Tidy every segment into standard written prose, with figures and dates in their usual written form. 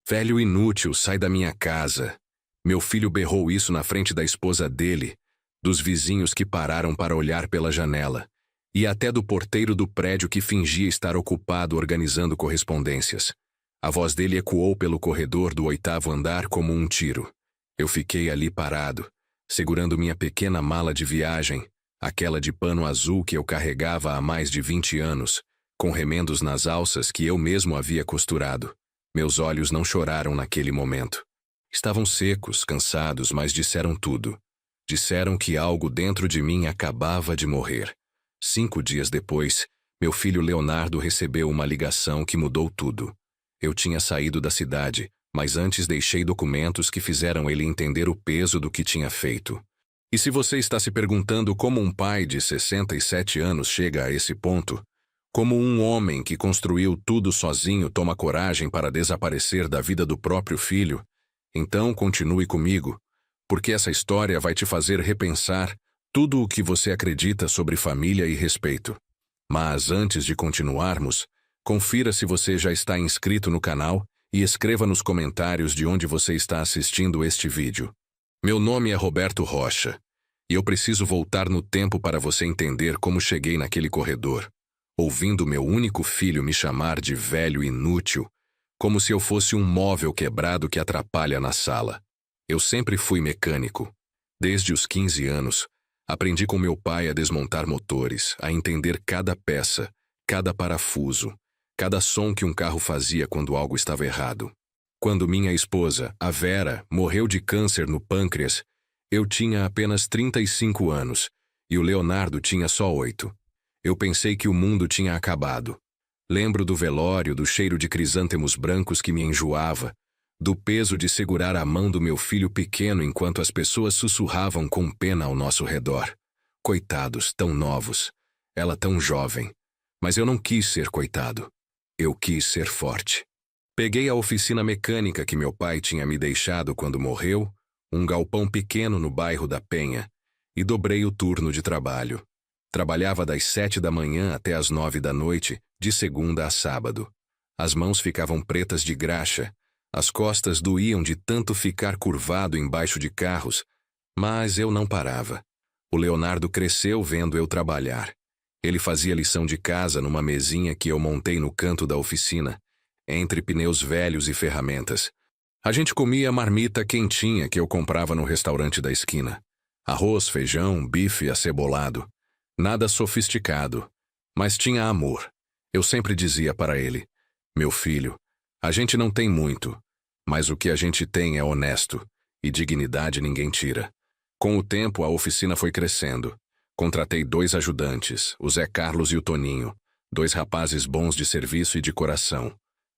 Velho inútil, sai da minha casa. Meu filho berrou isso na frente da esposa dele, dos vizinhos que pararam para olhar pela janela, e até do porteiro do prédio que fingia estar ocupado organizando correspondências. A voz dele ecoou pelo corredor do 8º andar como um tiro. Eu fiquei ali parado, segurando minha pequena mala de viagem, aquela de pano azul que eu carregava há mais de 20 anos, com remendos nas alças que eu mesmo havia costurado. Meus olhos não choraram naquele momento. Estavam secos, cansados, mas disseram tudo. Disseram que algo dentro de mim acabava de morrer. 5 dias depois, meu filho Leonardo recebeu uma ligação que mudou tudo. Eu tinha saído da cidade, mas antes deixei documentos que fizeram ele entender o peso do que tinha feito. E se você está se perguntando como um pai de 67 anos chega a esse ponto, como um homem que construiu tudo sozinho toma coragem para desaparecer da vida do próprio filho, então continue comigo, porque essa história vai te fazer repensar tudo o que você acredita sobre família e respeito. Mas antes de continuarmos, confira se você já está inscrito no canal e escreva nos comentários de onde você está assistindo este vídeo. Meu nome é Roberto Rocha, e eu preciso voltar no tempo para você entender como cheguei naquele corredor, ouvindo meu único filho me chamar de velho inútil, como se eu fosse um móvel quebrado que atrapalha na sala. Eu sempre fui mecânico. Desde os 15 anos, aprendi com meu pai a desmontar motores, a entender cada peça, cada parafuso, cada som que um carro fazia quando algo estava errado. Quando minha esposa, a Vera, morreu de câncer no pâncreas, eu tinha apenas 35 anos e o Leonardo tinha só 8. Eu pensei que o mundo tinha acabado. Lembro do velório, do cheiro de crisântemos brancos que me enjoava, do peso de segurar a mão do meu filho pequeno enquanto as pessoas sussurravam com pena ao nosso redor. Coitados, tão novos. Ela tão jovem. Mas eu não quis ser coitado. Eu quis ser forte. Peguei a oficina mecânica que meu pai tinha me deixado quando morreu, um galpão pequeno no bairro da Penha, e dobrei o turno de trabalho. Trabalhava das 7 da manhã até as 9 da noite, de segunda a sábado. As mãos ficavam pretas de graxa, as costas doíam de tanto ficar curvado embaixo de carros, mas eu não parava. O Leonardo cresceu vendo eu trabalhar. Ele fazia lição de casa numa mesinha que eu montei no canto da oficina, entre pneus velhos e ferramentas. A gente comia marmita quentinha que eu comprava no restaurante da esquina. Arroz, feijão, bife acebolado. Nada sofisticado, mas tinha amor. Eu sempre dizia para ele: meu filho, a gente não tem muito, mas o que a gente tem é honesto, e dignidade ninguém tira. Com o tempo, a oficina foi crescendo. Contratei 2 ajudantes, o Zé Carlos e o Toninho, 2 rapazes bons de serviço e de coração.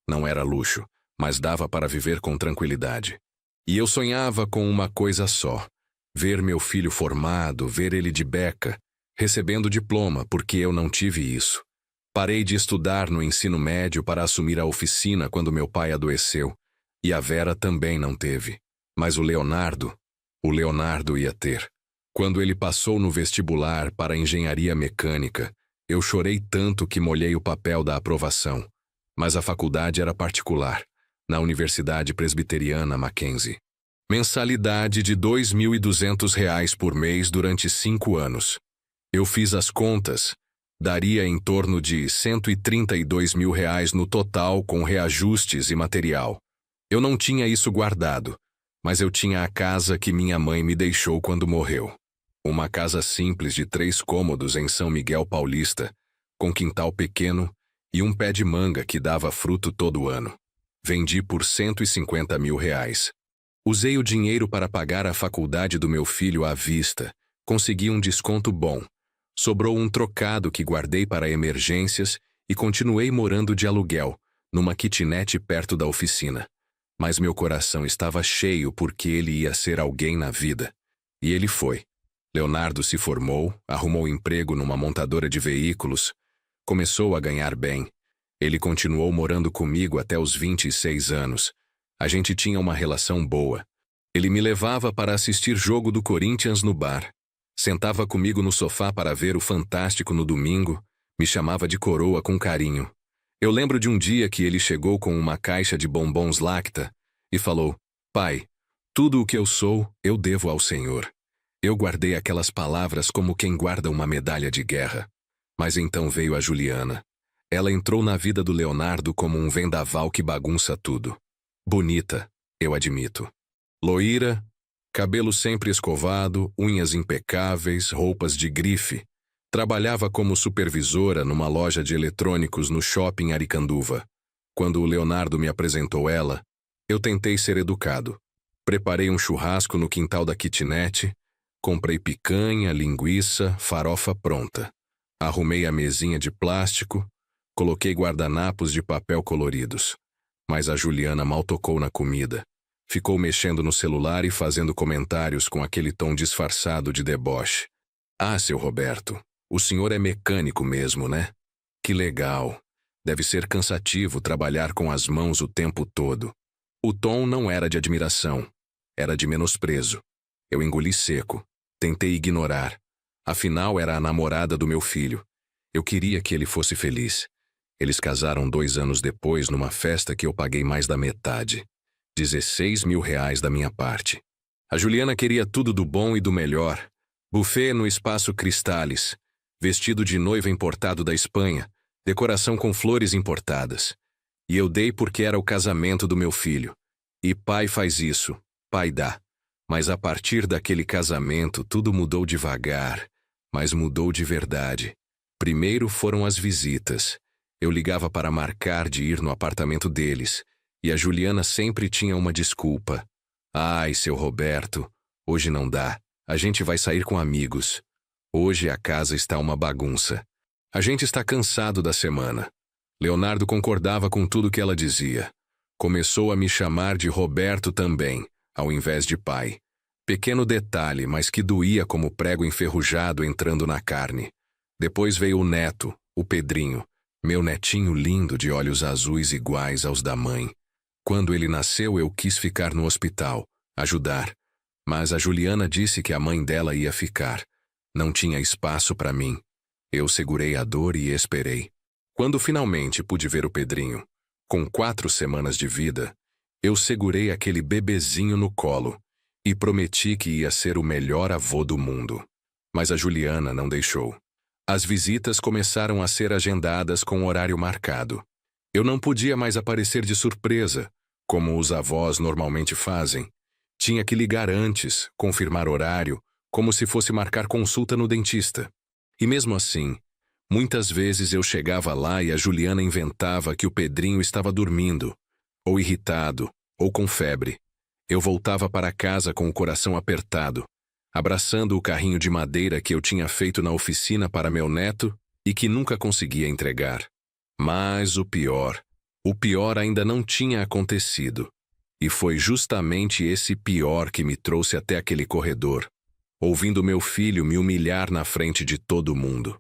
Não era luxo, mas dava para viver com tranquilidade. E eu sonhava com uma coisa só: ver meu filho formado, ver ele de beca, recebendo diploma, porque eu não tive isso. Parei de estudar no ensino médio para assumir a oficina quando meu pai adoeceu, e a Vera também não teve. Mas o Leonardo ia ter. Quando ele passou no vestibular para engenharia mecânica, eu chorei tanto que molhei o papel da aprovação. Mas a faculdade era particular, na Universidade Presbiteriana Mackenzie. Mensalidade de R$ 2.200 por mês durante 5 anos. Eu fiz as contas, daria em torno de R$ 132 mil no total com reajustes e material. Eu não tinha isso guardado, mas eu tinha a casa que minha mãe me deixou quando morreu. Uma casa simples de 3 cômodos em São Miguel Paulista, com quintal pequeno e um pé de manga que dava fruto todo ano. Vendi por R$ 150 mil. Usei o dinheiro para pagar a faculdade do meu filho à vista, consegui um desconto bom. Sobrou um trocado que guardei para emergências e continuei morando de aluguel, numa kitnet perto da oficina. Mas meu coração estava cheio porque ele ia ser alguém na vida. E ele foi. Leonardo se formou, arrumou emprego numa montadora de veículos, começou a ganhar bem. Ele continuou morando comigo até os 26 anos. A gente tinha uma relação boa. Ele me levava para assistir jogo do Corinthians no bar. Sentava comigo no sofá para ver o Fantástico no domingo, me chamava de coroa com carinho. Eu lembro de um dia que ele chegou com uma caixa de bombons Lacta e falou: Pai, tudo o que eu sou, eu devo ao Senhor. Eu guardei aquelas palavras como quem guarda uma medalha de guerra. Mas então veio a Juliana. Ela entrou na vida do Leonardo como um vendaval que bagunça tudo. Bonita, eu admito. Loira, cabelo sempre escovado, unhas impecáveis, roupas de grife. Trabalhava como supervisora numa loja de eletrônicos no shopping Aricanduva. Quando o Leonardo me apresentou ela, eu tentei ser educado. Preparei um churrasco no quintal da kitnet, comprei picanha, linguiça, farofa pronta. Arrumei a mesinha de plástico, coloquei guardanapos de papel coloridos. Mas a Juliana mal tocou na comida. Ficou mexendo no celular e fazendo comentários com aquele tom disfarçado de deboche. Ah, seu Roberto, o senhor é mecânico mesmo, né? Que legal. Deve ser cansativo trabalhar com as mãos o tempo todo. O tom não era de admiração, era de menosprezo. Eu engoli seco. Tentei ignorar. Afinal, era a namorada do meu filho. Eu queria que ele fosse feliz. Eles casaram 2 anos depois numa festa que eu paguei mais da metade. 16 mil reais da minha parte. A Juliana queria tudo do bom e do melhor. Buffet no Espaço Cristales, vestido de noiva importado da Espanha, decoração com flores importadas. E eu dei porque era o casamento do meu filho. E pai faz isso, pai dá. Mas a partir daquele casamento tudo mudou devagar, mas mudou de verdade. Primeiro foram as visitas. Eu ligava para marcar de ir no apartamento deles, e a Juliana sempre tinha uma desculpa. Ai, seu Roberto, hoje não dá. A gente vai sair com amigos. Hoje a casa está uma bagunça. A gente está cansado da semana. Leonardo concordava com tudo que ela dizia. Começou a me chamar de Roberto também, ao invés de pai. Pequeno detalhe, mas que doía como prego enferrujado entrando na carne. Depois veio o neto, o Pedrinho, meu netinho lindo de olhos azuis iguais aos da mãe. Quando ele nasceu, eu quis ficar no hospital, ajudar. Mas a Juliana disse que a mãe dela ia ficar. Não tinha espaço para mim. Eu segurei a dor e esperei. Quando finalmente pude ver o Pedrinho, com 4 semanas de vida, eu segurei aquele bebezinho no colo e prometi que ia ser o melhor avô do mundo. Mas a Juliana não deixou. As visitas começaram a ser agendadas com horário marcado. Eu não podia mais aparecer de surpresa, como os avós normalmente fazem. Tinha que ligar antes, confirmar horário, como se fosse marcar consulta no dentista. E mesmo assim, muitas vezes eu chegava lá e a Juliana inventava que o Pedrinho estava dormindo, ou irritado, ou com febre. Eu voltava para casa com o coração apertado, abraçando o carrinho de madeira que eu tinha feito na oficina para meu neto e que nunca conseguia entregar. Mas o pior ainda não tinha acontecido. E foi justamente esse pior que me trouxe até aquele corredor, ouvindo meu filho me humilhar na frente de todo mundo.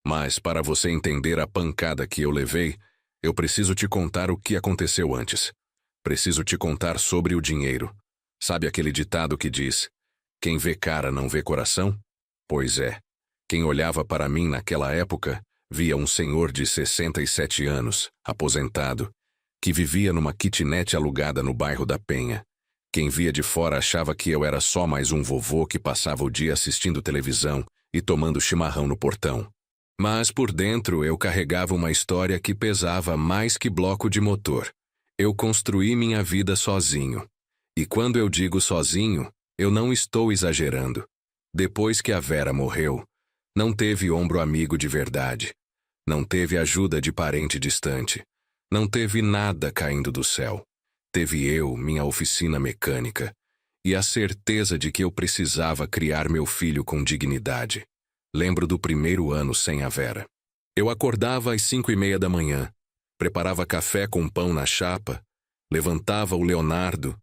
Mas para você entender a pancada que eu levei, eu preciso te contar o que aconteceu antes. Preciso te contar sobre o dinheiro. Sabe aquele ditado que diz: quem vê cara não vê coração? Pois é. Quem olhava para mim naquela época via um senhor de 67 anos, aposentado, que vivia numa kitnet alugada no bairro da Penha. Quem via de fora achava que eu era só mais um vovô que passava o dia assistindo televisão e tomando chimarrão no portão. Mas por dentro eu carregava uma história que pesava mais que bloco de motor. Eu construí minha vida sozinho. E quando eu digo sozinho, eu não estou exagerando. Depois que a Vera morreu, não teve ombro amigo de verdade. Não teve ajuda de parente distante. Não teve nada caindo do céu. Teve eu, minha oficina mecânica, e a certeza de que eu precisava criar meu filho com dignidade. Lembro do primeiro ano sem a Vera. Eu acordava às 5:30 da manhã, preparava café com pão na chapa, levantava o Leonardo,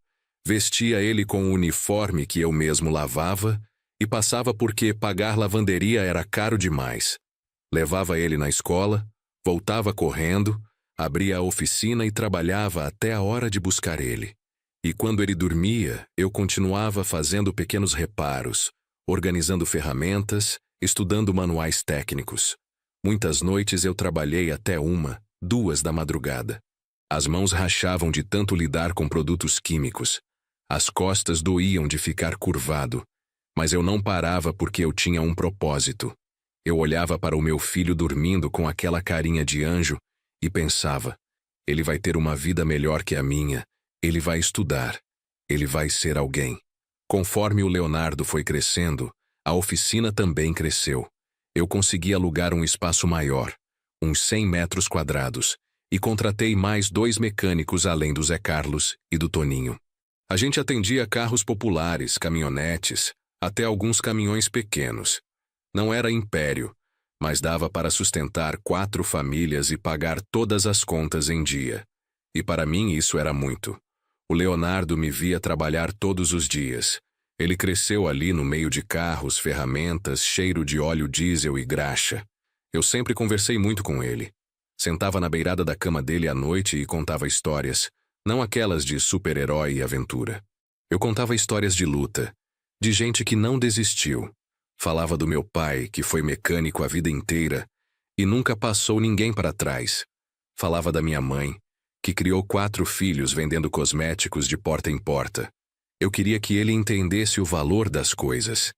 vestia ele com o uniforme que eu mesmo lavava e passava porque pagar lavanderia era caro demais. Levava ele na escola, voltava correndo, abria a oficina e trabalhava até a hora de buscar ele. E quando ele dormia, eu continuava fazendo pequenos reparos, organizando ferramentas, estudando manuais técnicos. Muitas noites eu trabalhei até 1, 2 da madrugada. As mãos rachavam de tanto lidar com produtos químicos. As costas doíam de ficar curvado. Mas eu não parava porque eu tinha um propósito. Eu olhava para o meu filho dormindo com aquela carinha de anjo e pensava: ele vai ter uma vida melhor que a minha, ele vai estudar, ele vai ser alguém. Conforme o Leonardo foi crescendo, a oficina também cresceu. Eu consegui alugar um espaço maior, uns 100 metros quadrados, e contratei mais 2 mecânicos além do Zé Carlos e do Toninho. A gente atendia carros populares, caminhonetes, até alguns caminhões pequenos. Não era império, mas dava para sustentar 4 famílias e pagar todas as contas em dia. E para mim isso era muito. O Leonardo me via trabalhar todos os dias. Ele cresceu ali no meio de carros, ferramentas, cheiro de óleo diesel e graxa. Eu sempre conversei muito com ele. Sentava na beirada da cama dele à noite e contava histórias, não aquelas de super-herói e aventura. Eu contava histórias de luta, de gente que não desistiu. Falava do meu pai, que foi mecânico a vida inteira e nunca passou ninguém para trás. Falava da minha mãe, que criou 4 filhos vendendo cosméticos de porta em porta. Eu queria que ele entendesse o valor das coisas.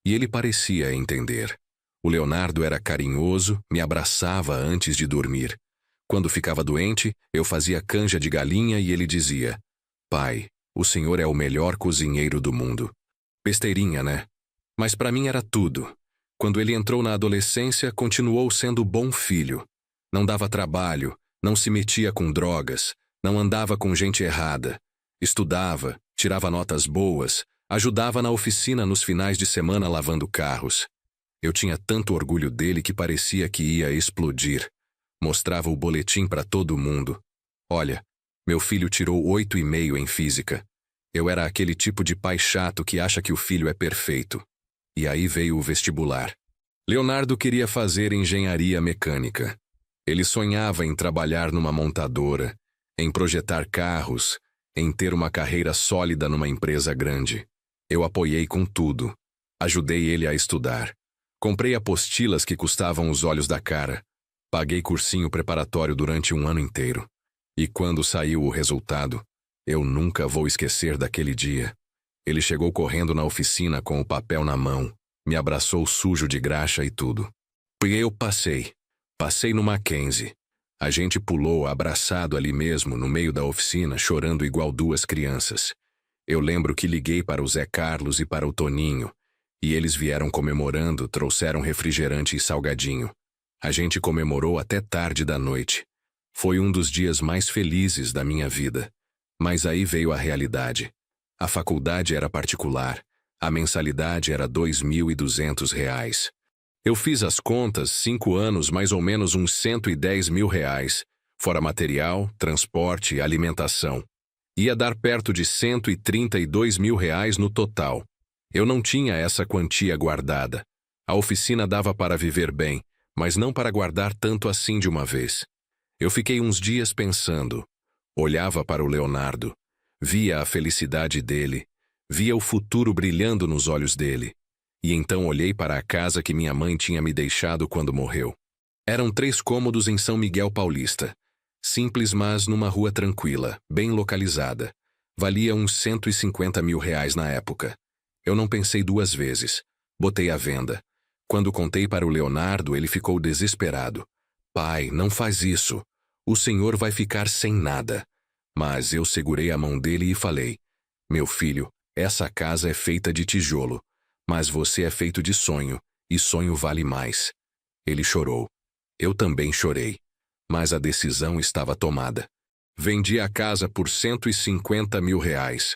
E ele parecia entender. O Leonardo era carinhoso, me abraçava antes de dormir. Quando ficava doente, eu fazia canja de galinha e ele dizia: pai, o senhor é o melhor cozinheiro do mundo. Besteirinha, né? Mas para mim era tudo. Quando ele entrou na adolescência, continuou sendo bom filho. Não dava trabalho, não se metia com drogas, não andava com gente errada. Estudava, tirava notas boas, ajudava na oficina nos finais de semana lavando carros. Eu tinha tanto orgulho dele que parecia que ia explodir. Mostrava o boletim para todo mundo. Olha, meu filho tirou 8,5 em física. Eu era aquele tipo de pai chato que acha que o filho é perfeito. E aí veio o vestibular. Leonardo queria fazer engenharia mecânica. Ele sonhava em trabalhar numa montadora, em projetar carros, em ter uma carreira sólida numa empresa grande. Eu apoiei com tudo. Ajudei ele a estudar. Comprei apostilas que custavam os olhos da cara. Paguei cursinho preparatório durante um ano inteiro. E quando saiu o resultado, eu nunca vou esquecer daquele dia. Ele chegou correndo na oficina com o papel na mão, me abraçou sujo de graxa e tudo. E eu passei. Passei no Mackenzie. A gente pulou abraçado ali mesmo, no meio da oficina, chorando igual 2 crianças. Eu lembro que liguei para o Zé Carlos e para o Toninho, e eles vieram comemorando, trouxeram refrigerante e salgadinho. A gente comemorou até tarde da noite. Foi um dos dias mais felizes da minha vida. Mas aí veio a realidade. A faculdade era particular. A mensalidade era R$ 2.200. Eu fiz as contas, 5 anos, mais ou menos uns R$ 110.000, fora material, transporte e alimentação. Ia dar perto de R$ 132.000 no total. Eu não tinha essa quantia guardada. A oficina dava para viver bem, mas não para guardar tanto assim de uma vez. Eu fiquei uns dias pensando. Olhava para o Leonardo. Via a felicidade dele. Via o futuro brilhando nos olhos dele. E então olhei para a casa que minha mãe tinha me deixado quando morreu. Eram 3 cômodos em São Miguel Paulista. Simples, mas numa rua tranquila, bem localizada. Valia uns R$ 150.000 na época. Eu não pensei 2 vezes. Botei à venda. Quando contei para o Leonardo, ele ficou desesperado. Pai, não faz isso. O senhor vai ficar sem nada. Mas eu segurei a mão dele e falei: meu filho, essa casa é feita de tijolo. Mas você é feito de sonho, e sonho vale mais. Ele chorou. Eu também chorei. Mas a decisão estava tomada. Vendi a casa por R$ 150.000.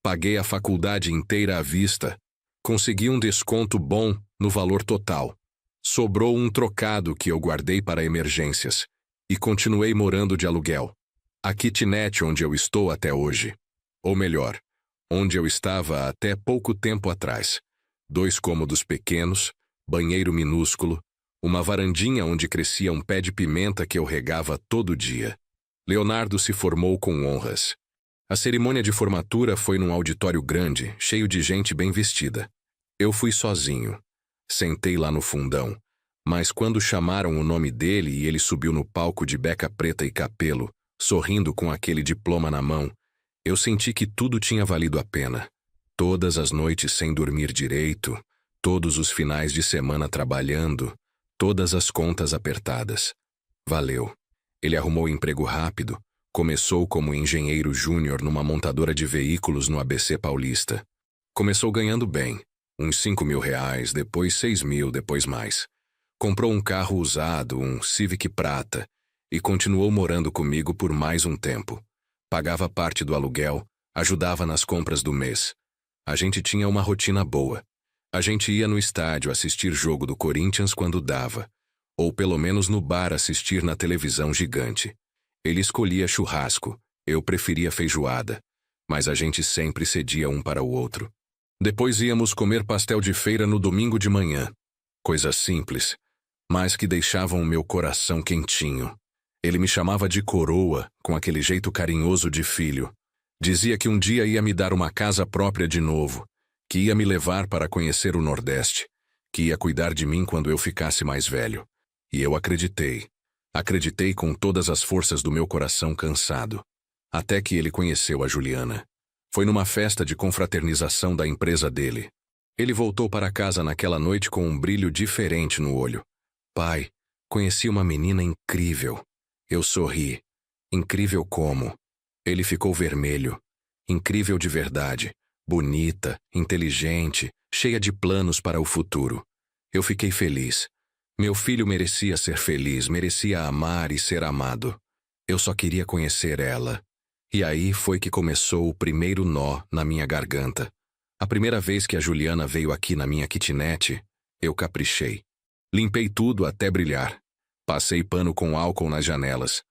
Paguei a faculdade inteira à vista. Consegui um desconto bom no valor total. Sobrou um trocado que eu guardei para emergências. E continuei morando de aluguel. A kitnet onde eu estou até hoje. Ou melhor, onde eu estava até pouco tempo atrás. 2 cômodos pequenos, banheiro minúsculo, uma varandinha onde crescia um pé de pimenta que eu regava todo dia. Leonardo se formou com honras. A cerimônia de formatura foi num auditório grande, cheio de gente bem vestida. Eu fui sozinho. Sentei lá no fundão, Mas quando chamaram o nome dele e ele subiu no palco de beca preta e capelo, sorrindo com aquele diploma na mão, eu senti que tudo tinha valido a pena. Todas as noites sem dormir direito, todos os finais de semana trabalhando, todas as contas apertadas. Valeu. Ele arrumou emprego rápido, começou como engenheiro júnior numa montadora de veículos no ABC Paulista. Começou ganhando bem, uns R$ 5.000, depois 6.000, depois mais. Comprou um carro usado, um Civic prata, e continuou morando comigo por mais um tempo. Pagava parte do aluguel, ajudava nas compras do mês. A gente tinha uma rotina boa. A gente ia no estádio assistir jogo do Corinthians quando dava, ou pelo menos no bar assistir na televisão gigante. Ele escolhia churrasco, eu preferia feijoada, mas a gente sempre cedia um para o outro. Depois íamos comer pastel de feira no domingo de manhã. Coisas simples, mas que deixavam o meu coração quentinho. Ele me chamava de coroa, com aquele jeito carinhoso de filho. Dizia que um dia ia me dar uma casa própria de novo, que ia me levar para conhecer o Nordeste, que ia cuidar de mim quando eu ficasse mais velho. E eu acreditei. Acreditei com todas as forças do meu coração cansado. Até que ele conheceu a Juliana. Foi numa festa de confraternização da empresa dele. Ele voltou para casa naquela noite com um brilho diferente no olho. Pai, conheci uma menina incrível. Eu sorri. Incrível como? Ele ficou vermelho. Incrível de verdade. Bonita, inteligente, cheia de planos para o futuro. Eu fiquei feliz. Meu filho merecia ser feliz, merecia amar e ser amado. Eu só queria conhecer ela. E aí foi que começou o primeiro nó na minha garganta. A primeira vez que a Juliana veio aqui na minha kitnet, eu caprichei. Limpei tudo até brilhar. Passei pano com álcool nas janelas.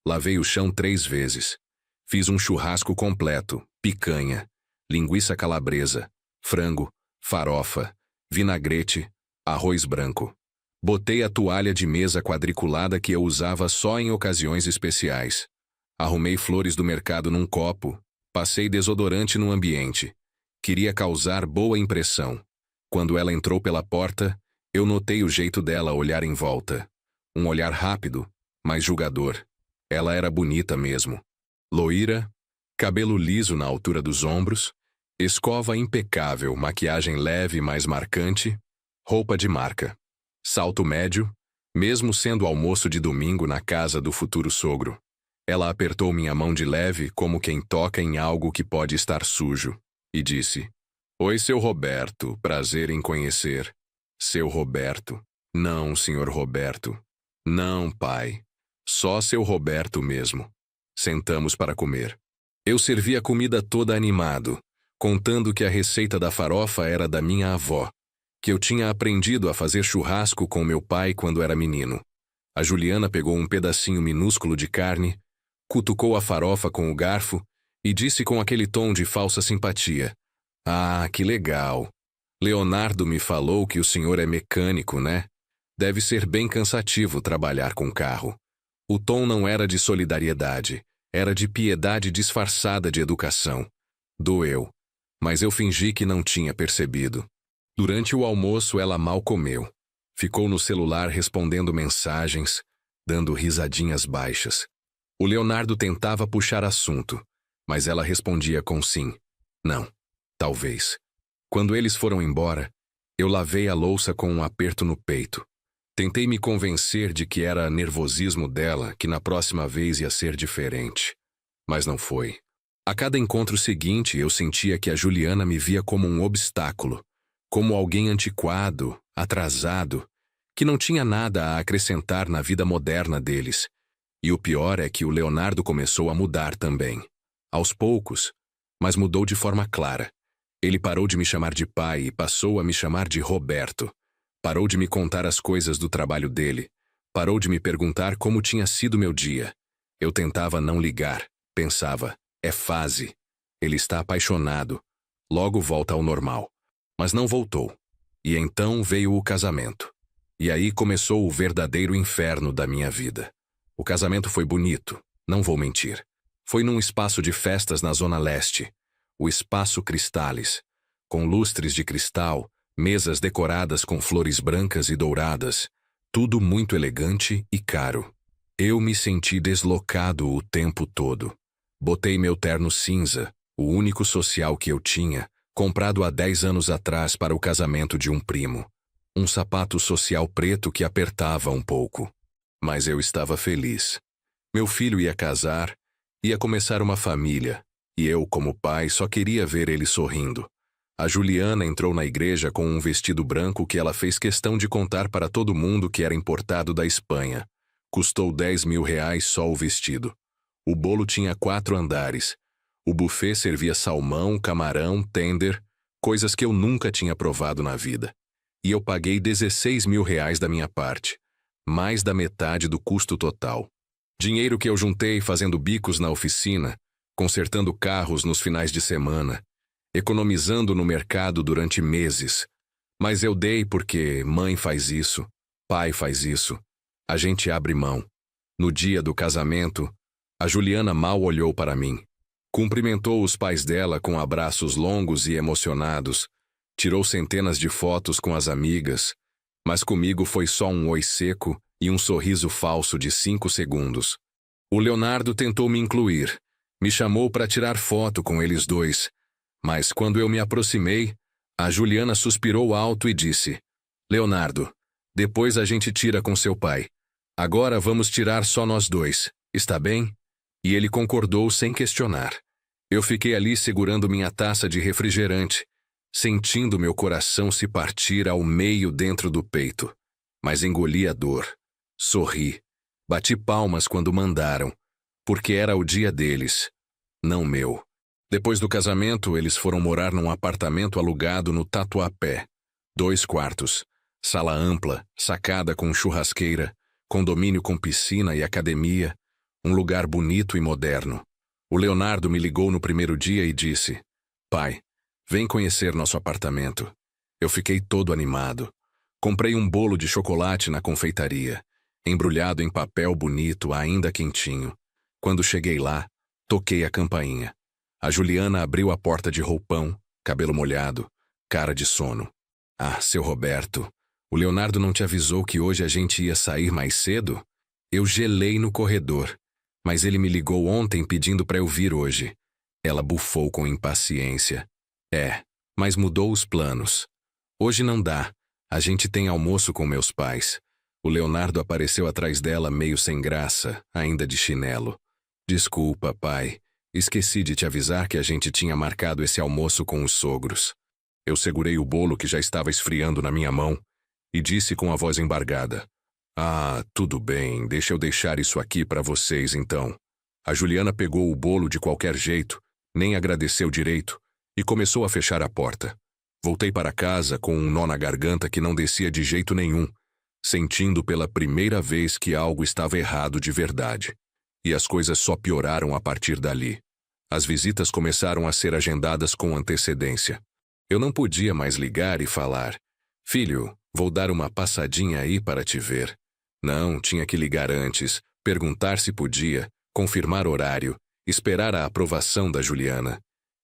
Lavei o chão 3 vezes. Fiz um churrasco completo, picanha, linguiça calabresa, frango, farofa, vinagrete, arroz branco. Botei a toalha de mesa quadriculada que eu usava só em ocasiões especiais. Arrumei flores do mercado num copo. Passei desodorante no ambiente. Queria causar boa impressão. Quando ela entrou pela porta, eu notei o jeito dela olhar em volta. Um olhar rápido, mas julgador. Ela era bonita mesmo. Loira, cabelo liso na altura dos ombros, escova impecável, maquiagem leve mas marcante, roupa de marca. Salto médio, mesmo sendo almoço de domingo na casa do futuro sogro. Ela apertou minha mão de leve como quem toca em algo que pode estar sujo, e disse: Oi, seu Roberto, prazer em conhecer. Seu Roberto. Não, senhor Roberto. Não, pai. Só seu Roberto mesmo. Sentamos para comer. Eu servi a comida toda animado, contando que a receita da farofa era da minha avó, que eu tinha aprendido a fazer churrasco com meu pai quando era menino. A Juliana pegou um pedacinho minúsculo de carne, cutucou a farofa com o garfo e disse com aquele tom de falsa simpatia: Ah, que legal. Leonardo me falou que o senhor é mecânico, né? Deve ser bem cansativo trabalhar com carro. O tom não era de solidariedade, era de piedade disfarçada de educação. Doeu, mas eu fingi que não tinha percebido. Durante o almoço ela mal comeu. Ficou no celular respondendo mensagens, dando risadinhas baixas. O Leonardo tentava puxar assunto, mas ela respondia com sim, não, talvez. Quando eles foram embora, eu lavei a louça com um aperto no peito. Tentei me convencer de que era nervosismo dela, que na próxima vez ia ser diferente. Mas não foi. A cada encontro seguinte, eu sentia que a Juliana me via como um obstáculo, como alguém antiquado, atrasado, que não tinha nada a acrescentar na vida moderna deles. E o pior é que o Leonardo começou a mudar também. Aos poucos, mas mudou de forma clara. Ele parou de me chamar de pai e passou a me chamar de Roberto. Parou de me contar as coisas do trabalho dele. Parou de me perguntar como tinha sido meu dia. Eu tentava não ligar. Pensava, é fase. Ele está apaixonado. Logo volta ao normal. Mas não voltou. E então veio o casamento. E aí começou o verdadeiro inferno da minha vida. O casamento foi bonito, não vou mentir. Foi num espaço de festas na Zona Leste. O Espaço Cristales. Com lustres de cristal, mesas decoradas com flores brancas e douradas, Tudo muito elegante e caro. Eu me senti deslocado o tempo todo. Botei meu terno cinza, o único social que eu tinha, comprado há 10 anos atrás para o casamento de um primo. Um sapato social preto que apertava um pouco. Mas eu estava feliz. Meu filho ia casar, ia começar uma família, e eu, como pai, só queria ver ele sorrindo. A Juliana entrou na igreja com um vestido branco que ela fez questão de contar para todo mundo que era importado da Espanha. Custou 10 mil reais só o vestido. O bolo tinha 4 andares. O buffet servia salmão, camarão, tender, coisas que eu nunca tinha provado na vida. E eu paguei 16 mil reais da minha parte, mais da metade do custo total. Dinheiro que eu juntei fazendo bicos na oficina, consertando carros nos finais de semana, economizando no mercado durante meses. Mas eu dei porque mãe faz isso, pai faz isso. A gente abre mão. No dia do casamento, a Juliana mal olhou para mim. Cumprimentou os pais dela com abraços longos e emocionados. Tirou centenas de fotos com as amigas, mas comigo foi só um oi seco e um sorriso falso de 5 segundos. O Leonardo tentou me incluir. Me chamou para tirar foto com eles dois. Mas quando eu me aproximei, a Juliana suspirou alto e disse: Leonardo, depois a gente tira com seu pai. Agora vamos tirar só nós dois, está bem? E ele concordou sem questionar. Eu fiquei ali segurando minha taça de refrigerante, sentindo meu coração se partir ao meio dentro do peito. Mas engoli a dor. Sorri. Bati palmas quando mandaram, porque era o dia deles, não meu. Depois do casamento, eles foram morar num apartamento alugado no Tatuapé. 2 quartos, sala ampla, sacada com churrasqueira, condomínio com piscina e academia, um lugar bonito e moderno. O Leonardo me ligou no primeiro dia e disse: Pai, vem conhecer nosso apartamento. Eu fiquei todo animado. Comprei um bolo de chocolate na confeitaria, embrulhado em papel bonito, ainda quentinho. Quando cheguei lá, toquei a campainha. A Juliana abriu a porta de roupão, cabelo molhado, cara de sono. Ah, seu Roberto, o Leonardo não te avisou que hoje a gente ia sair mais cedo? Eu gelei no corredor, mas ele me ligou ontem pedindo para eu vir hoje. Ela bufou com impaciência. Mas mudou os planos. Hoje não dá, a gente tem almoço com meus pais. O Leonardo apareceu atrás dela meio sem graça, ainda de chinelo. Desculpa, pai. Esqueci de te avisar que a gente tinha marcado esse almoço com os sogros. Eu segurei o bolo que já estava esfriando na minha mão e disse com a voz embargada: Ah, tudo bem, deixa eu deixar isso aqui para vocês então. A Juliana pegou o bolo de qualquer jeito, nem agradeceu direito, e começou a fechar a porta. Voltei para casa com um nó na garganta que não descia de jeito nenhum, sentindo pela primeira vez que algo estava errado de verdade. E as coisas só pioraram a partir dali. As visitas começaram a ser agendadas com antecedência. Eu não podia mais ligar e falar: Filho, vou dar uma passadinha aí para te ver. Não, tinha que ligar antes, perguntar se podia, confirmar horário, esperar a aprovação da Juliana.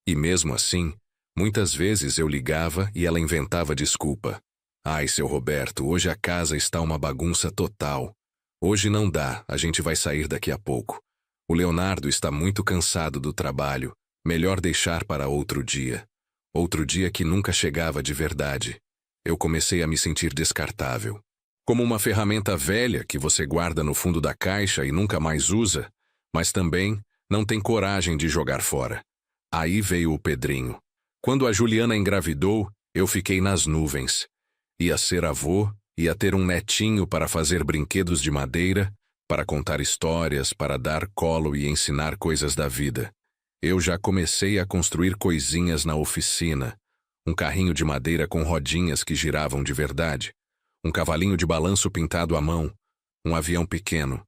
E mesmo assim, muitas vezes eu ligava e ela inventava desculpa. Ai, seu Roberto, hoje a casa está uma bagunça total. Hoje não dá, a gente vai sair daqui a pouco. O Leonardo está muito cansado do trabalho, melhor deixar para outro dia. Outro dia que nunca chegava de verdade. Eu comecei a me sentir descartável. Como uma ferramenta velha que você guarda no fundo da caixa e nunca mais usa, mas também não tem coragem de jogar fora. Aí veio o Pedrinho. Quando a Juliana engravidou, eu fiquei nas nuvens. Ia ser avô, ia ter um netinho para fazer brinquedos de madeira, para contar histórias, para dar colo e ensinar coisas da vida. Eu já comecei a construir coisinhas na oficina. Um carrinho de madeira com rodinhas que giravam de verdade. Um cavalinho de balanço pintado à mão. Um avião pequeno.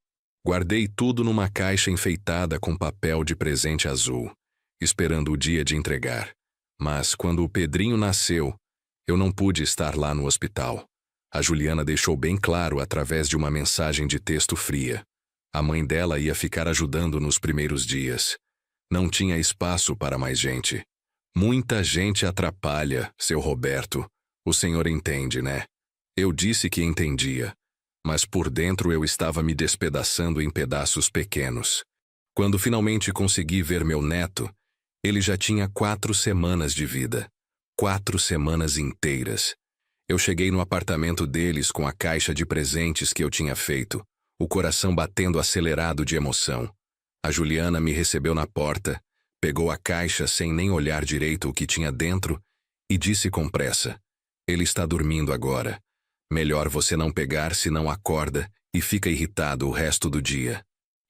Guardei tudo numa caixa enfeitada com papel de presente azul, esperando o dia de entregar. Mas quando o Pedrinho nasceu, eu não pude estar lá no hospital. A Juliana deixou bem claro através de uma mensagem de texto fria. A mãe dela ia ficar ajudando nos primeiros dias. Não tinha espaço para mais gente. Muita gente atrapalha, seu Roberto. O senhor entende, né? Eu disse que entendia. mas por dentro eu estava me despedaçando em pedaços pequenos. Quando finalmente consegui ver meu neto, ele já tinha 4 semanas de vida. 4 semanas inteiras. Eu cheguei no apartamento deles com a caixa de presentes que eu tinha feito, o coração batendo acelerado de emoção. A Juliana me recebeu na porta, pegou a caixa sem nem olhar direito o que tinha dentro e disse com pressa: "Ele está dormindo agora. Melhor você não pegar, senão acorda e fica irritado o resto do dia."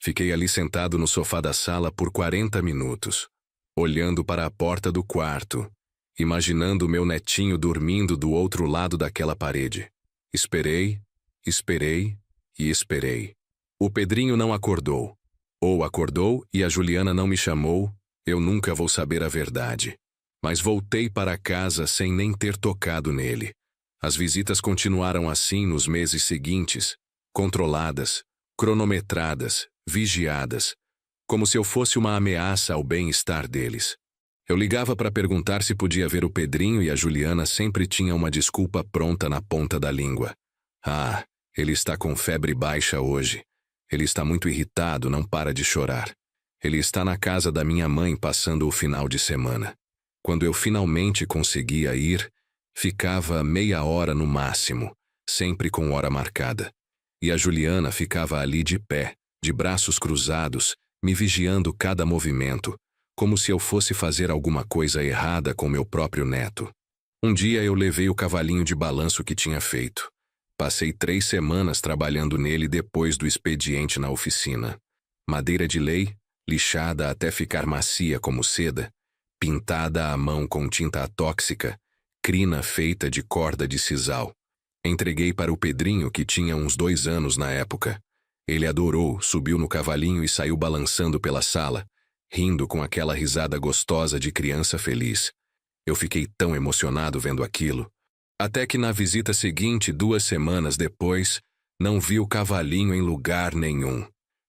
Fiquei ali sentado no sofá da sala por 40 minutos, olhando para a porta do quarto, imaginando meu netinho dormindo do outro lado daquela parede. Esperei, esperei e esperei. O Pedrinho não acordou. Ou acordou e a Juliana não me chamou, eu nunca vou saber a verdade. Mas voltei para casa sem nem ter tocado nele. As visitas continuaram assim nos meses seguintes, controladas, cronometradas, vigiadas, como se eu fosse uma ameaça ao bem-estar deles. Eu ligava para perguntar se podia ver o Pedrinho e a Juliana sempre tinha uma desculpa pronta na ponta da língua. "Ah, ele está com febre baixa hoje. Ele está muito irritado, não para de chorar. Ele está na casa da minha mãe passando o final de semana." Quando eu finalmente conseguia ir, ficava meia hora no máximo, sempre com hora marcada. E a Juliana ficava ali de pé, de braços cruzados, me vigiando cada movimento, como se eu fosse fazer alguma coisa errada com meu próprio neto. Um dia eu levei o cavalinho de balanço que tinha feito. Passei 3 semanas trabalhando nele depois do expediente na oficina. Madeira de lei, lixada até ficar macia como seda, pintada à mão com tinta tóxica, crina feita de corda de sisal. Entreguei para o Pedrinho, que tinha uns 2 anos na época. Ele adorou, subiu no cavalinho e saiu balançando pela sala, rindo com aquela risada gostosa de criança feliz. Eu fiquei tão emocionado vendo aquilo. Até que na visita seguinte, 2 semanas depois, não vi o cavalinho em lugar nenhum.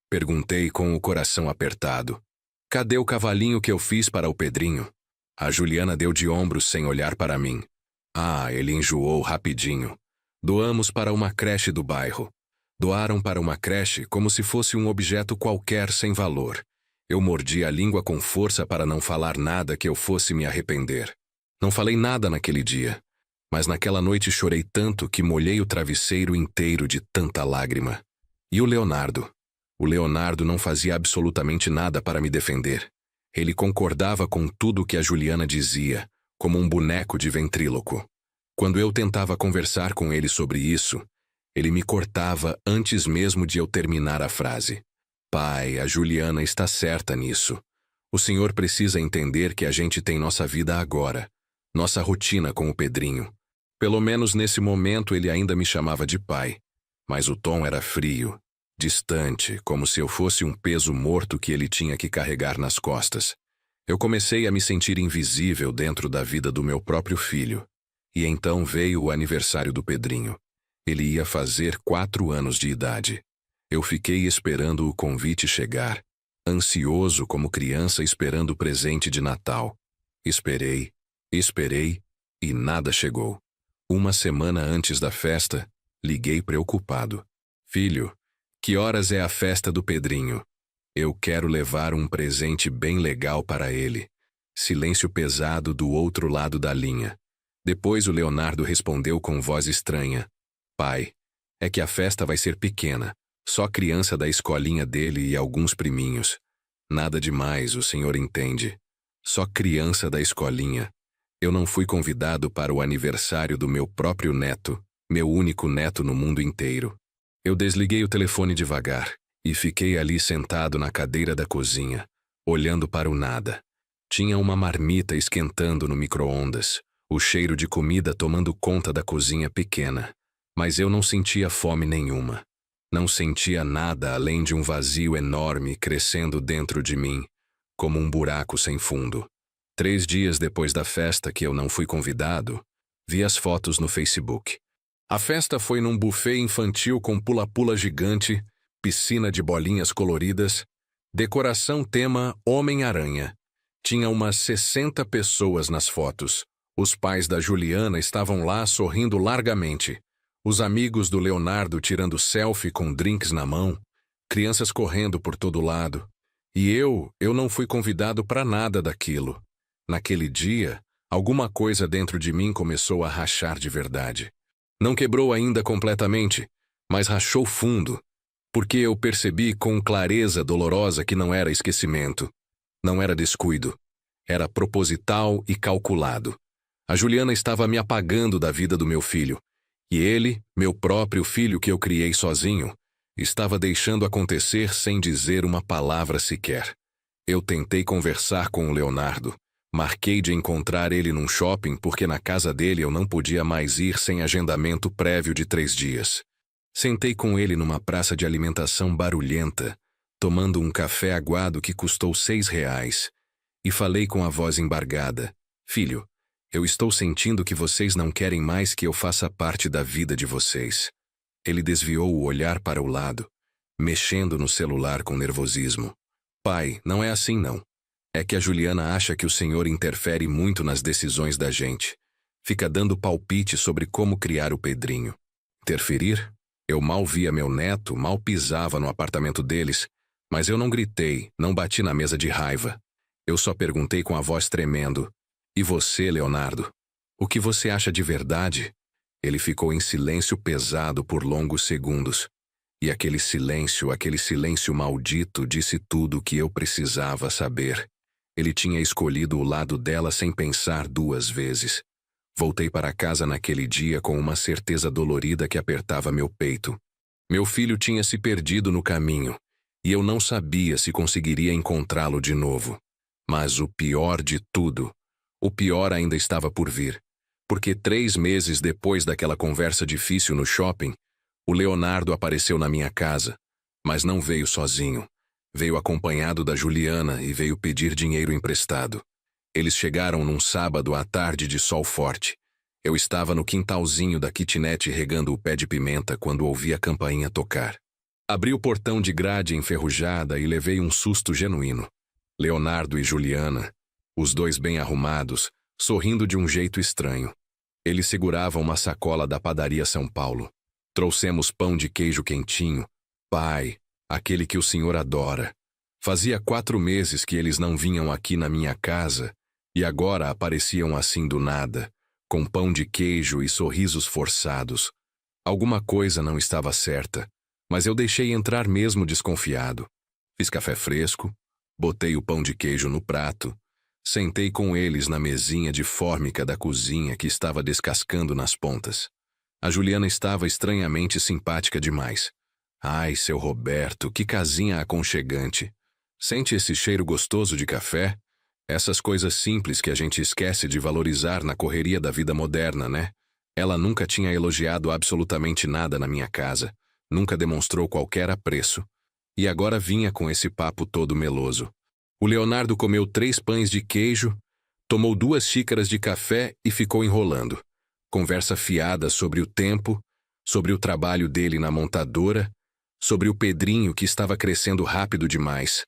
Perguntei com o coração apertado: "Cadê o cavalinho que eu fiz para o Pedrinho?" A Juliana deu de ombros sem olhar para mim. "Ah, ele enjoou rapidinho. Doamos para uma creche do bairro." Doaram para uma creche como se fosse um objeto qualquer sem valor. Eu mordi a língua com força para não falar nada que eu fosse me arrepender. Não falei nada naquele dia, mas naquela noite chorei tanto que molhei o travesseiro inteiro de tanta lágrima. E o Leonardo? O Leonardo não fazia absolutamente nada para me defender. Ele concordava com tudo que a Juliana dizia, como um boneco de ventríloco. Quando eu tentava conversar com ele sobre isso, ele me cortava antes mesmo de eu terminar a frase. "Pai, a Juliana está certa nisso. O senhor precisa entender que a gente tem nossa vida agora, nossa rotina com o Pedrinho." Pelo menos nesse momento ele ainda me chamava de pai, mas o tom era frio, distante, como se eu fosse um peso morto que ele tinha que carregar nas costas. Eu comecei a me sentir invisível dentro da vida do meu próprio filho. E então veio o aniversário do Pedrinho. Ele ia fazer 4 anos de idade. Eu fiquei esperando o convite chegar, ansioso como criança esperando o presente de Natal. Esperei, esperei e nada chegou. 1 semana antes da festa, liguei preocupado. "Filho, que horas é a festa do Pedrinho? Eu quero levar um presente bem legal para ele." Silêncio pesado do outro lado da linha. Depois o Leonardo respondeu com voz estranha: "Pai, é que a festa vai ser pequena, só criança da escolinha dele e alguns priminhos. Nada demais, o senhor entende. Só criança da escolinha. Eu não fui convidado para o aniversário do meu próprio neto, meu único neto no mundo inteiro." Eu desliguei o telefone devagar e fiquei ali sentado na cadeira da cozinha, olhando para o nada. Tinha uma marmita esquentando no micro-ondas, o cheiro de comida tomando conta da cozinha pequena, mas eu não sentia fome nenhuma. Não sentia nada além de um vazio enorme crescendo dentro de mim, como um buraco sem fundo. 3 dias depois da festa que eu não fui convidado, vi as fotos no Facebook. A festa foi num buffet infantil com pula-pula gigante, piscina de bolinhas coloridas, decoração tema Homem-Aranha. Tinha umas 60 pessoas nas fotos. Os pais da Juliana estavam lá sorrindo largamente. Os amigos do Leonardo tirando selfie com drinks na mão, crianças correndo por todo lado. E eu não fui convidado para nada daquilo. Naquele dia, alguma coisa dentro de mim começou a rachar de verdade. Não quebrou ainda completamente, mas rachou fundo, porque eu percebi com clareza dolorosa que não era esquecimento, não era descuido, era proposital e calculado. A Juliana estava me apagando da vida do meu filho, e ele, meu próprio filho que eu criei sozinho, estava deixando acontecer sem dizer uma palavra sequer. Eu tentei conversar com o Leonardo. Marquei de encontrar ele num shopping porque na casa dele eu não podia mais ir sem agendamento prévio de 3 dias. Sentei com ele numa praça de alimentação barulhenta, tomando um café aguado que custou R$6, e falei com a voz embargada: "Filho, eu estou sentindo que vocês não querem mais que eu faça parte da vida de vocês." Ele desviou o olhar para o lado, mexendo no celular com nervosismo. "Pai, não é assim não. É que a Juliana acha que o senhor interfere muito nas decisões da gente. Fica dando palpite sobre como criar o Pedrinho." Interferir? Eu mal via meu neto, mal pisava no apartamento deles, mas eu não gritei, não bati na mesa de raiva. Eu só perguntei com a voz tremendo: "E você, Leonardo? O que você acha de verdade?" Ele ficou em silêncio pesado por longos segundos. E aquele silêncio maldito disse tudo o que eu precisava saber. Ele tinha escolhido o lado dela sem pensar 2 vezes. Voltei para casa naquele dia com uma certeza dolorida que apertava meu peito. Meu filho tinha se perdido no caminho, e eu não sabia se conseguiria encontrá-lo de novo. Mas o pior de tudo, o pior ainda estava por vir. Porque 3 meses depois daquela conversa difícil no shopping, o Leonardo apareceu na minha casa, mas não veio sozinho. Veio acompanhado da Juliana e veio pedir dinheiro emprestado. Eles chegaram num sábado à tarde de sol forte. Eu estava no quintalzinho da kitnet regando o pé de pimenta quando ouvi a campainha tocar. Abri o portão de grade enferrujada e levei um susto genuíno. Leonardo e Juliana, os dois bem arrumados, sorrindo de um jeito estranho. Eles seguravam uma sacola da padaria São Paulo. Trouxemos pão de queijo quentinho. "Pai, aquele que o senhor adora." Fazia 4 meses que eles não vinham aqui na minha casa, e agora apareciam assim do nada, com pão de queijo e sorrisos forçados. Alguma coisa não estava certa, mas eu deixei entrar mesmo desconfiado. Fiz café fresco, botei o pão de queijo no prato, sentei com eles na mesinha de fórmica da cozinha que estava descascando nas pontas. A Juliana estava estranhamente simpática demais. "Ai, seu Roberto, que casinha aconchegante. Sente esse cheiro gostoso de café? Essas coisas simples que a gente esquece de valorizar na correria da vida moderna, né?" Ela nunca tinha elogiado absolutamente nada na minha casa, nunca demonstrou qualquer apreço. E agora vinha com esse papo todo meloso. O Leonardo comeu 3 pães de queijo, tomou 2 xícaras de café e ficou enrolando. Conversa fiada sobre o tempo, sobre o trabalho dele na montadora, sobre o Pedrinho que estava crescendo rápido demais,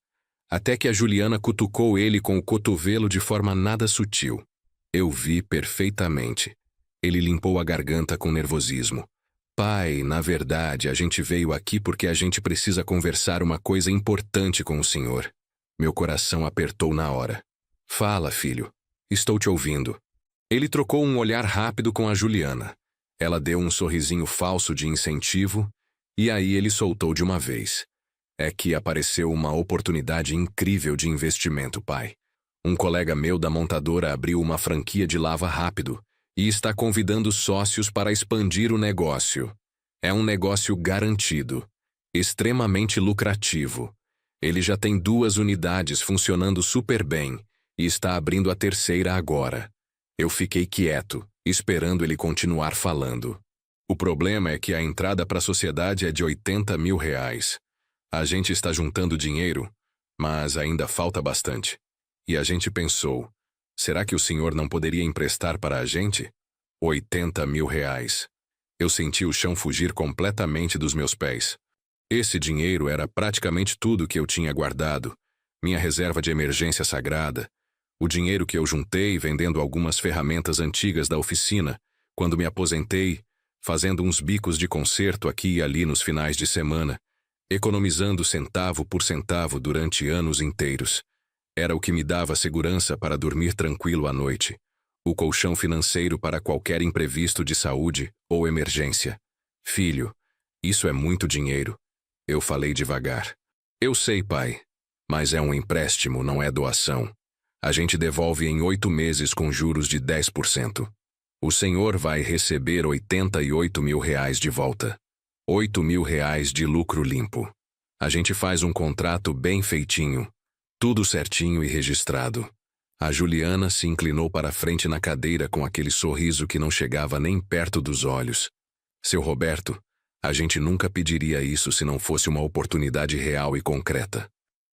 até que a Juliana cutucou ele com o cotovelo de forma nada sutil. Eu vi perfeitamente. Ele limpou a garganta com nervosismo. "Pai, na verdade, a gente veio aqui porque a gente precisa conversar uma coisa importante com o senhor." Meu coração apertou na hora. "Fala, filho. Estou te ouvindo." Ele trocou um olhar rápido com a Juliana. Ela deu um sorrisinho falso de incentivo, e aí ele soltou de uma vez. "É que apareceu uma oportunidade incrível de investimento, pai. Um colega meu da montadora abriu uma franquia de lava rápido e está convidando sócios para expandir o negócio. É um negócio garantido, extremamente lucrativo. Ele já tem 2 unidades funcionando super bem e está abrindo a 3ª agora." Eu fiquei quieto, esperando ele continuar falando. "O problema é que a entrada para a sociedade é de R$80 mil. A gente está juntando dinheiro, mas ainda falta bastante. E a gente pensou, será que o senhor não poderia emprestar para a gente? R$80 mil. Eu senti o chão fugir completamente dos meus pés. Esse dinheiro era praticamente tudo que eu tinha guardado, minha reserva de emergência sagrada, o dinheiro que eu juntei vendendo algumas ferramentas antigas da oficina, quando me aposentei, fazendo uns bicos de concerto aqui e ali nos finais de semana, economizando centavo por centavo durante anos inteiros. Era o que me dava segurança para dormir tranquilo à noite, o colchão financeiro para qualquer imprevisto de saúde ou emergência. Filho, isso é muito dinheiro. Eu falei devagar. Eu sei, pai, mas é um empréstimo, não é doação. A gente devolve em 8 meses com juros de 10%. O senhor vai receber R$88 mil de volta. R$8 mil de lucro limpo. A gente faz um contrato bem feitinho, tudo certinho e registrado. A Juliana se inclinou para a frente na cadeira com aquele sorriso que não chegava nem perto dos olhos. Seu Roberto, a gente nunca pediria isso se não fosse uma oportunidade real e concreta.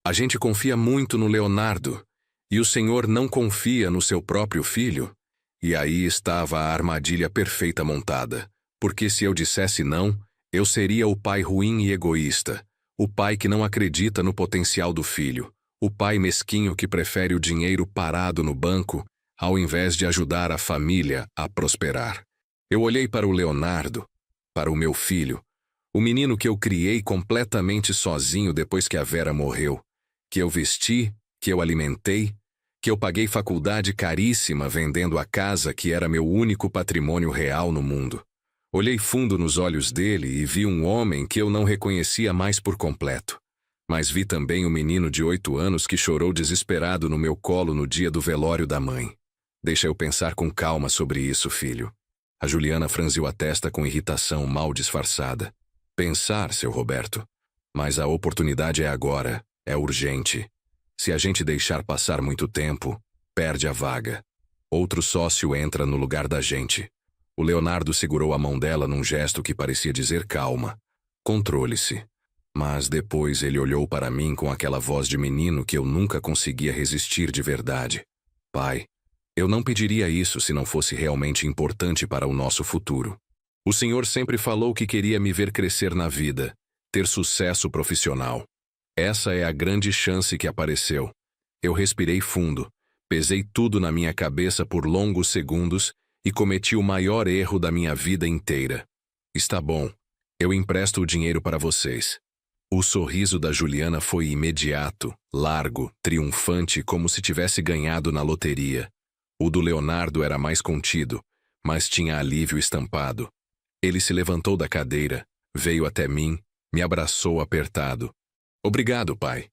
A gente confia muito no Leonardo, e o senhor não confia no seu próprio filho? E aí estava a armadilha perfeita montada, porque se eu dissesse não, eu seria o pai ruim e egoísta, o pai que não acredita no potencial do filho, o pai mesquinho que prefere o dinheiro parado no banco ao invés de ajudar a família a prosperar. Eu olhei para o Leonardo, para o meu filho, o menino que eu criei completamente sozinho depois que a Vera morreu, que eu vesti, que eu alimentei, que eu paguei faculdade caríssima vendendo a casa que era meu único patrimônio real no mundo. Olhei fundo nos olhos dele e vi um homem que eu não reconhecia mais por completo. Mas vi também o menino de 8 anos que chorou desesperado no meu colo no dia do velório da mãe. Deixa eu pensar com calma sobre isso, filho. A Juliana franziu a testa com irritação mal disfarçada. Pensar, seu Roberto. Mas a oportunidade é agora, é urgente. Se a gente deixar passar muito tempo, perde a vaga. Outro sócio entra no lugar da gente. O Leonardo segurou a mão dela num gesto que parecia dizer calma. Controle-se. Mas depois ele olhou para mim com aquela voz de menino que eu nunca conseguia resistir de verdade. Pai, eu não pediria isso se não fosse realmente importante para o nosso futuro. O senhor sempre falou que queria me ver crescer na vida, ter sucesso profissional. Essa é a grande chance que apareceu. Eu respirei fundo, pesei tudo na minha cabeça por longos segundos e cometi o maior erro da minha vida inteira. Está bom, eu empresto o dinheiro para vocês. O sorriso da Juliana foi imediato, largo, triunfante, como se tivesse ganhado na loteria. O do Leonardo era mais contido, mas tinha alívio estampado. Ele se levantou da cadeira, veio até mim, me abraçou apertado. Obrigado, pai.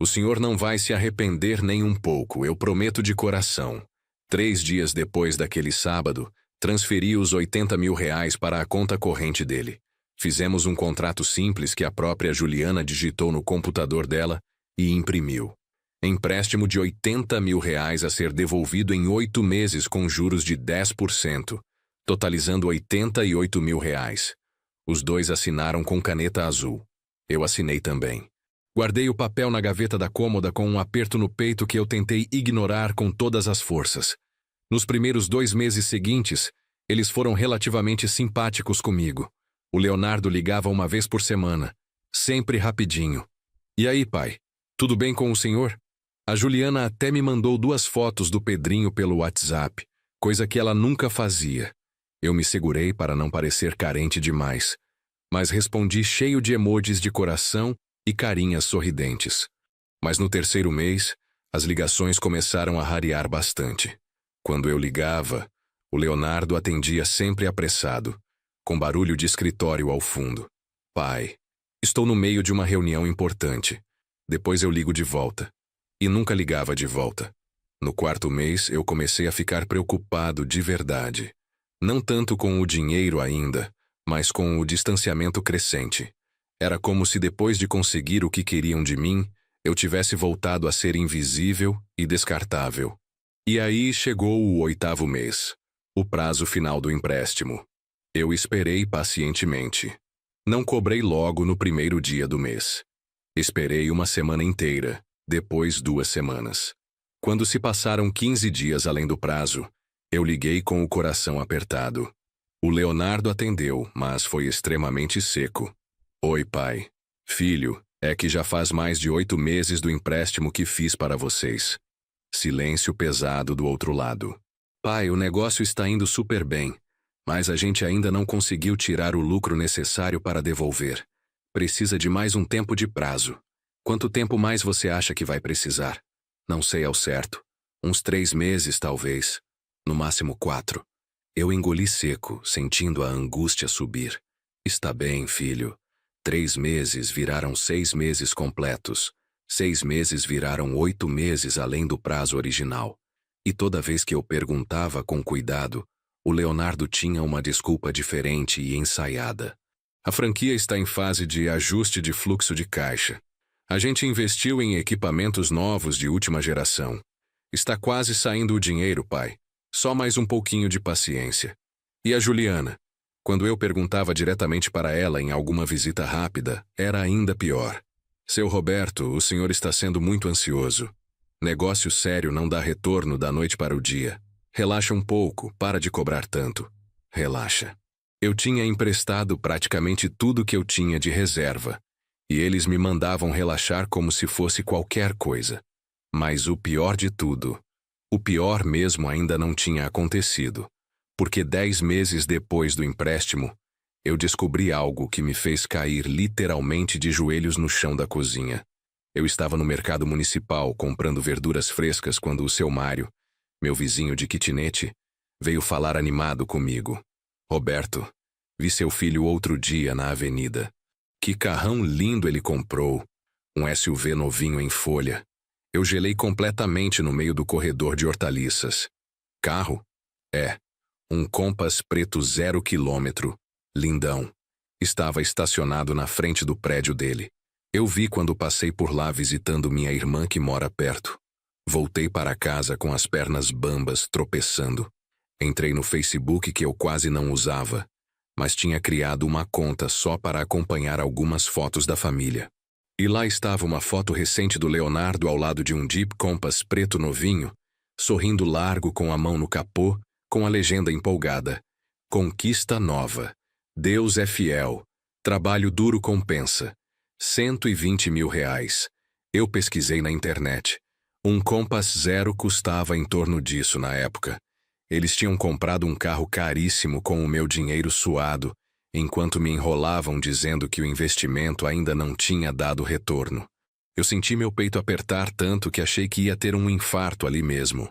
O senhor não vai se arrepender nem um pouco, eu prometo de coração. 3 dias depois daquele sábado, transferi os R$80 mil para a conta corrente dele. Fizemos um contrato simples que a própria Juliana digitou no computador dela e imprimiu. Empréstimo de R$80 mil a ser devolvido em 8 meses com juros de 10%, totalizando R$88 mil. Os dois assinaram com caneta azul. Eu assinei também. Guardei o papel na gaveta da cômoda com um aperto no peito que eu tentei ignorar com todas as forças. Nos primeiros 2 meses seguintes, eles foram relativamente simpáticos comigo. O Leonardo ligava uma vez por semana, sempre rapidinho. E aí, pai? Tudo bem com o senhor? A Juliana até me mandou 2 fotos do Pedrinho pelo WhatsApp, coisa que ela nunca fazia. Eu me segurei para não parecer carente demais, mas respondi cheio de emojis de coração e carinhas sorridentes. Mas no 3º mês, as ligações começaram a rarear bastante. Quando eu ligava, o Leonardo atendia sempre apressado, com barulho de escritório ao fundo. Pai, estou no meio de uma reunião importante. Depois eu ligo de volta. E nunca ligava de volta. No 4º mês, eu comecei a ficar preocupado de verdade. Não tanto com o dinheiro ainda, mas com o distanciamento crescente. Era como se depois de conseguir o que queriam de mim, eu tivesse voltado a ser invisível e descartável. E aí chegou o 8º mês, o prazo final do empréstimo. Eu esperei pacientemente. Não cobrei logo no 1º dia do mês. Esperei uma semana inteira, depois 2 semanas. Quando se passaram 15 dias além do prazo, eu liguei com o coração apertado. O Leonardo atendeu, mas foi extremamente seco. Oi, pai. Filho, é que já faz mais de 8 meses do empréstimo que fiz para vocês. Silêncio pesado do outro lado. Pai, o negócio está indo super bem, Mas a gente ainda não conseguiu tirar o lucro necessário para devolver. Precisa de mais um tempo de prazo. Quanto tempo mais você acha que vai precisar? Não sei ao certo. Uns 3 meses, talvez. No máximo 4. Eu engoli seco, sentindo a angústia subir. Está bem, filho. 3 meses viraram 6 meses completos. 6 meses viraram 8 meses além do prazo original. E toda vez que eu perguntava com cuidado, o Leonardo tinha uma desculpa diferente e ensaiada. A franquia está em fase de ajuste de fluxo de caixa. A gente investiu em equipamentos novos de última geração. Está quase saindo o dinheiro, pai. Só mais um pouquinho de paciência. E a Juliana? Quando eu perguntava diretamente para ela em alguma visita rápida, era ainda pior. Seu Roberto, o senhor está sendo muito ansioso. Negócio sério não dá retorno da noite para o dia. Relaxa um pouco, para de cobrar tanto. Relaxa. Eu tinha emprestado praticamente tudo que eu tinha de reserva, e eles me mandavam relaxar como se fosse qualquer coisa. Mas o pior de tudo, o pior mesmo ainda não tinha acontecido, porque 10 meses depois do empréstimo, eu descobri algo que me fez cair literalmente de joelhos no chão da cozinha. Eu estava no mercado municipal comprando verduras frescas quando o seu Mário, meu vizinho de kitnet, veio falar animado comigo. Roberto, vi seu filho outro dia na avenida. Que carrão lindo ele comprou. Um SUV novinho em folha. Eu gelei completamente no meio do corredor de hortaliças. Carro? É. Um Compass preto 0 km. Lindão. Estava estacionado na frente do prédio dele. Eu vi quando passei por lá visitando minha irmã que mora perto. Voltei para casa com as pernas bambas, tropeçando. Entrei no Facebook que eu quase não usava, mas tinha criado uma conta só para acompanhar algumas fotos da família. E lá estava uma foto recente do Leonardo ao lado de um Jeep Compass preto novinho, sorrindo largo com a mão no capô, com a legenda empolgada. Conquista nova. Deus é fiel. Trabalho duro compensa. 120 mil reais. Eu pesquisei na internet. Um Compass Zero custava em torno disso na época. Eles tinham comprado um carro caríssimo com o meu dinheiro suado, enquanto me enrolavam dizendo que o investimento ainda não tinha dado retorno. Eu senti meu peito apertar tanto que achei que ia ter um infarto ali mesmo.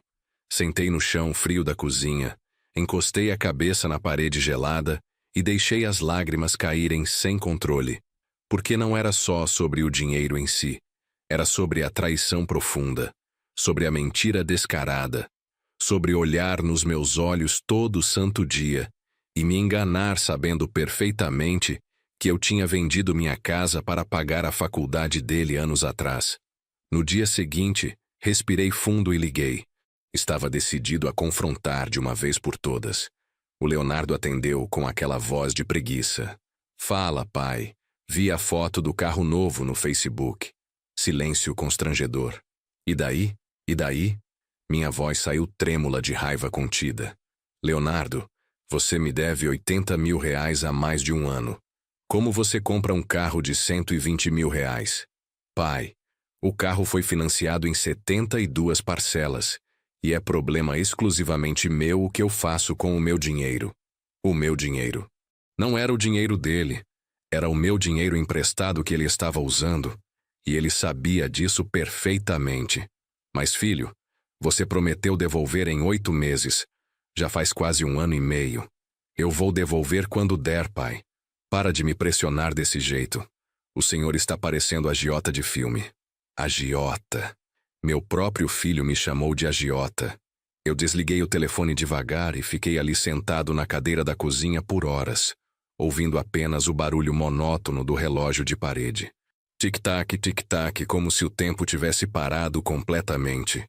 Sentei no chão frio da cozinha, encostei a cabeça na parede gelada e deixei as lágrimas caírem sem controle. Porque não era só sobre o dinheiro em si. Era sobre a traição profunda, sobre a mentira descarada, sobre olhar nos meus olhos todo santo dia e me enganar sabendo perfeitamente que eu tinha vendido minha casa para pagar a faculdade dele anos atrás. No dia seguinte, respirei fundo e liguei. Estava decidido a confrontar de uma vez por todas. O Leonardo atendeu com aquela voz de preguiça. Fala, pai. Vi a foto do carro novo no Facebook. Silêncio constrangedor. E daí? E daí? Minha voz saiu trêmula de raiva contida. Leonardo, você me deve 80 mil reais há mais de um ano. Como você compra um carro de 120 mil reais? Pai, o carro foi financiado em 72 parcelas, e é problema exclusivamente meu o que eu faço com o meu dinheiro. O meu dinheiro. Não era o dinheiro dele, era o meu dinheiro emprestado que ele estava usando, e ele sabia disso perfeitamente. Mas filho, você prometeu devolver em 8 meses. Já faz quase 1 ano e meio. Eu vou devolver quando der, pai. Para de me pressionar desse jeito. O senhor está parecendo agiota de filme. Agiota. Meu próprio filho me chamou de agiota. Eu desliguei o telefone devagar e fiquei ali sentado na cadeira da cozinha por horas, ouvindo apenas o barulho monótono do relógio de parede. Tic-tac, tic-tac, como se o tempo tivesse parado completamente.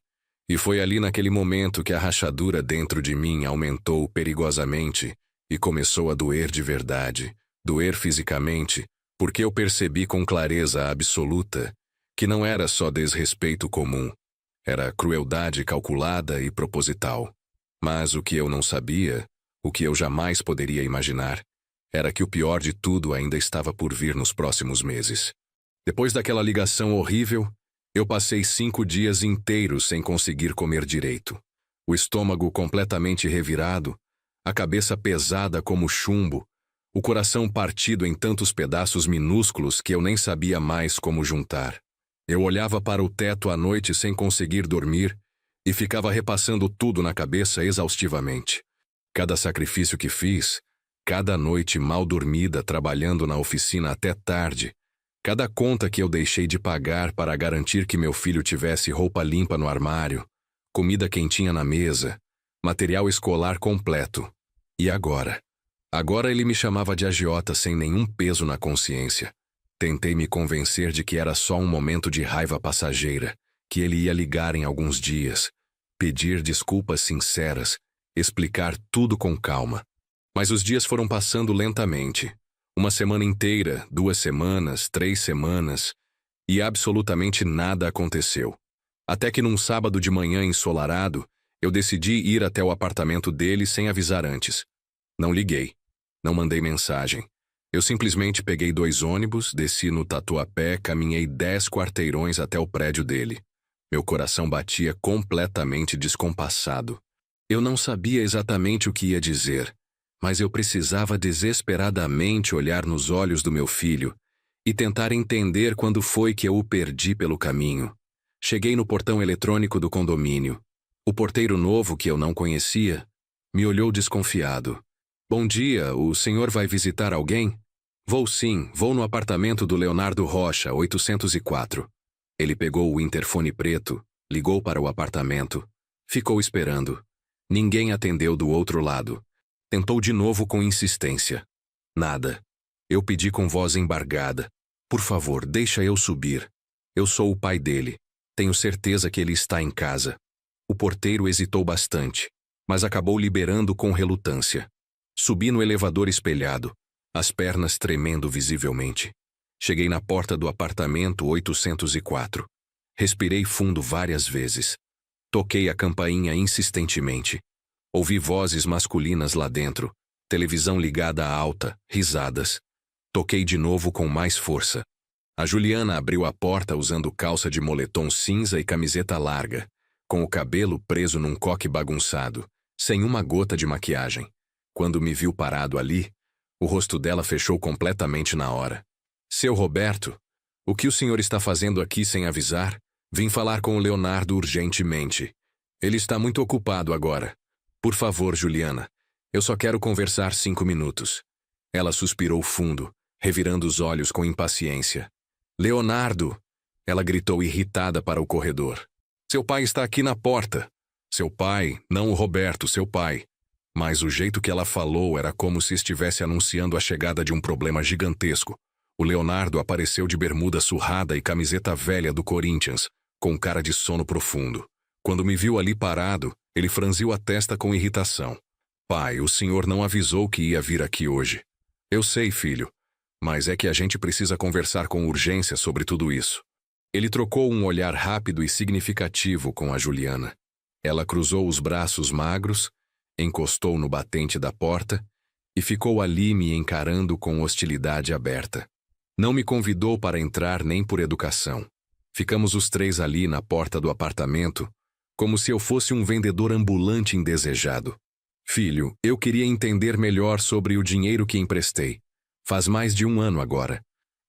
E foi ali naquele momento que a rachadura dentro de mim aumentou perigosamente e começou a doer de verdade, doer fisicamente, porque eu percebi com clareza absoluta que não era só desrespeito comum, era crueldade calculada e proposital. Mas o que eu não sabia, o que eu jamais poderia imaginar, era que o pior de tudo ainda estava por vir nos próximos meses. Depois daquela ligação horrível, eu passei 5 dias inteiros sem conseguir comer direito. O estômago completamente revirado, a cabeça pesada como chumbo, o coração partido em tantos pedaços minúsculos que eu nem sabia mais como juntar. Eu olhava para o teto à noite sem conseguir dormir e ficava repassando tudo na cabeça exaustivamente. Cada sacrifício que fiz, cada noite mal dormida trabalhando na oficina até tarde, cada conta que eu deixei de pagar para garantir que meu filho tivesse roupa limpa no armário, comida quentinha na mesa, material escolar completo. E agora? Agora ele me chamava de agiota sem nenhum peso na consciência. Tentei me convencer de que era só um momento de raiva passageira, que ele ia ligar em alguns dias, pedir desculpas sinceras, explicar tudo com calma. Mas os dias foram passando lentamente. Uma semana inteira, 2 semanas, 3 semanas, e absolutamente nada aconteceu. Até que num sábado de manhã ensolarado, eu decidi ir até o apartamento dele sem avisar antes. Não liguei. Não mandei mensagem. Eu simplesmente peguei 2 ônibus, desci no Tatuapé, caminhei 10 quarteirões até o prédio dele. Meu coração batia completamente descompassado. Eu não sabia exatamente o que ia dizer, mas eu precisava desesperadamente olhar nos olhos do meu filho e tentar entender quando foi que eu o perdi pelo caminho. Cheguei no portão eletrônico do condomínio. O porteiro novo, que eu não conhecia, me olhou desconfiado. Bom dia, o senhor vai visitar alguém? Vou sim, vou no apartamento do Leonardo Rocha, 804. Ele pegou o interfone preto, ligou para o apartamento. Ficou esperando. Ninguém atendeu do outro lado. Tentou de novo com insistência. Nada. Eu pedi com voz embargada. Por favor, deixa eu subir. Eu sou o pai dele. Tenho certeza que ele está em casa. O porteiro hesitou bastante, mas acabou liberando com relutância. Subi no elevador espelhado, as pernas tremendo visivelmente. Cheguei na porta do apartamento 804. Respirei fundo várias vezes. Toquei a campainha insistentemente. Ouvi vozes masculinas lá dentro, televisão ligada alta, risadas. Toquei de novo com mais força. A Juliana abriu a porta usando calça de moletom cinza e camiseta larga, com o cabelo preso num coque bagunçado, sem uma gota de maquiagem. Quando me viu parado ali, o rosto dela fechou completamente na hora. Seu Roberto, o que o senhor está fazendo aqui sem avisar? Vim falar com o Leonardo urgentemente. Ele está muito ocupado agora. Por favor, Juliana, eu só quero conversar 5 minutos. Ela suspirou fundo, revirando os olhos com impaciência. Leonardo! Ela gritou irritada para o corredor. Seu pai está aqui na porta. Seu pai, não o Roberto, seu pai. Mas o jeito que ela falou era como se estivesse anunciando a chegada de um problema gigantesco. O Leonardo apareceu de bermuda surrada e camiseta velha do Corinthians, com cara de sono profundo. Quando me viu ali parado, ele franziu a testa com irritação. Pai, o senhor não avisou que ia vir aqui hoje. Eu sei, filho. Mas é que a gente precisa conversar com urgência sobre tudo isso. Ele trocou um olhar rápido e significativo com a Juliana. Ela cruzou os braços magros, encostou no batente da porta e ficou ali me encarando com hostilidade aberta. Não me convidou para entrar nem por educação. Ficamos os 3 ali na porta do apartamento, como se eu fosse um vendedor ambulante indesejado. Filho, eu queria entender melhor sobre o dinheiro que emprestei. Faz mais de 1 ano agora.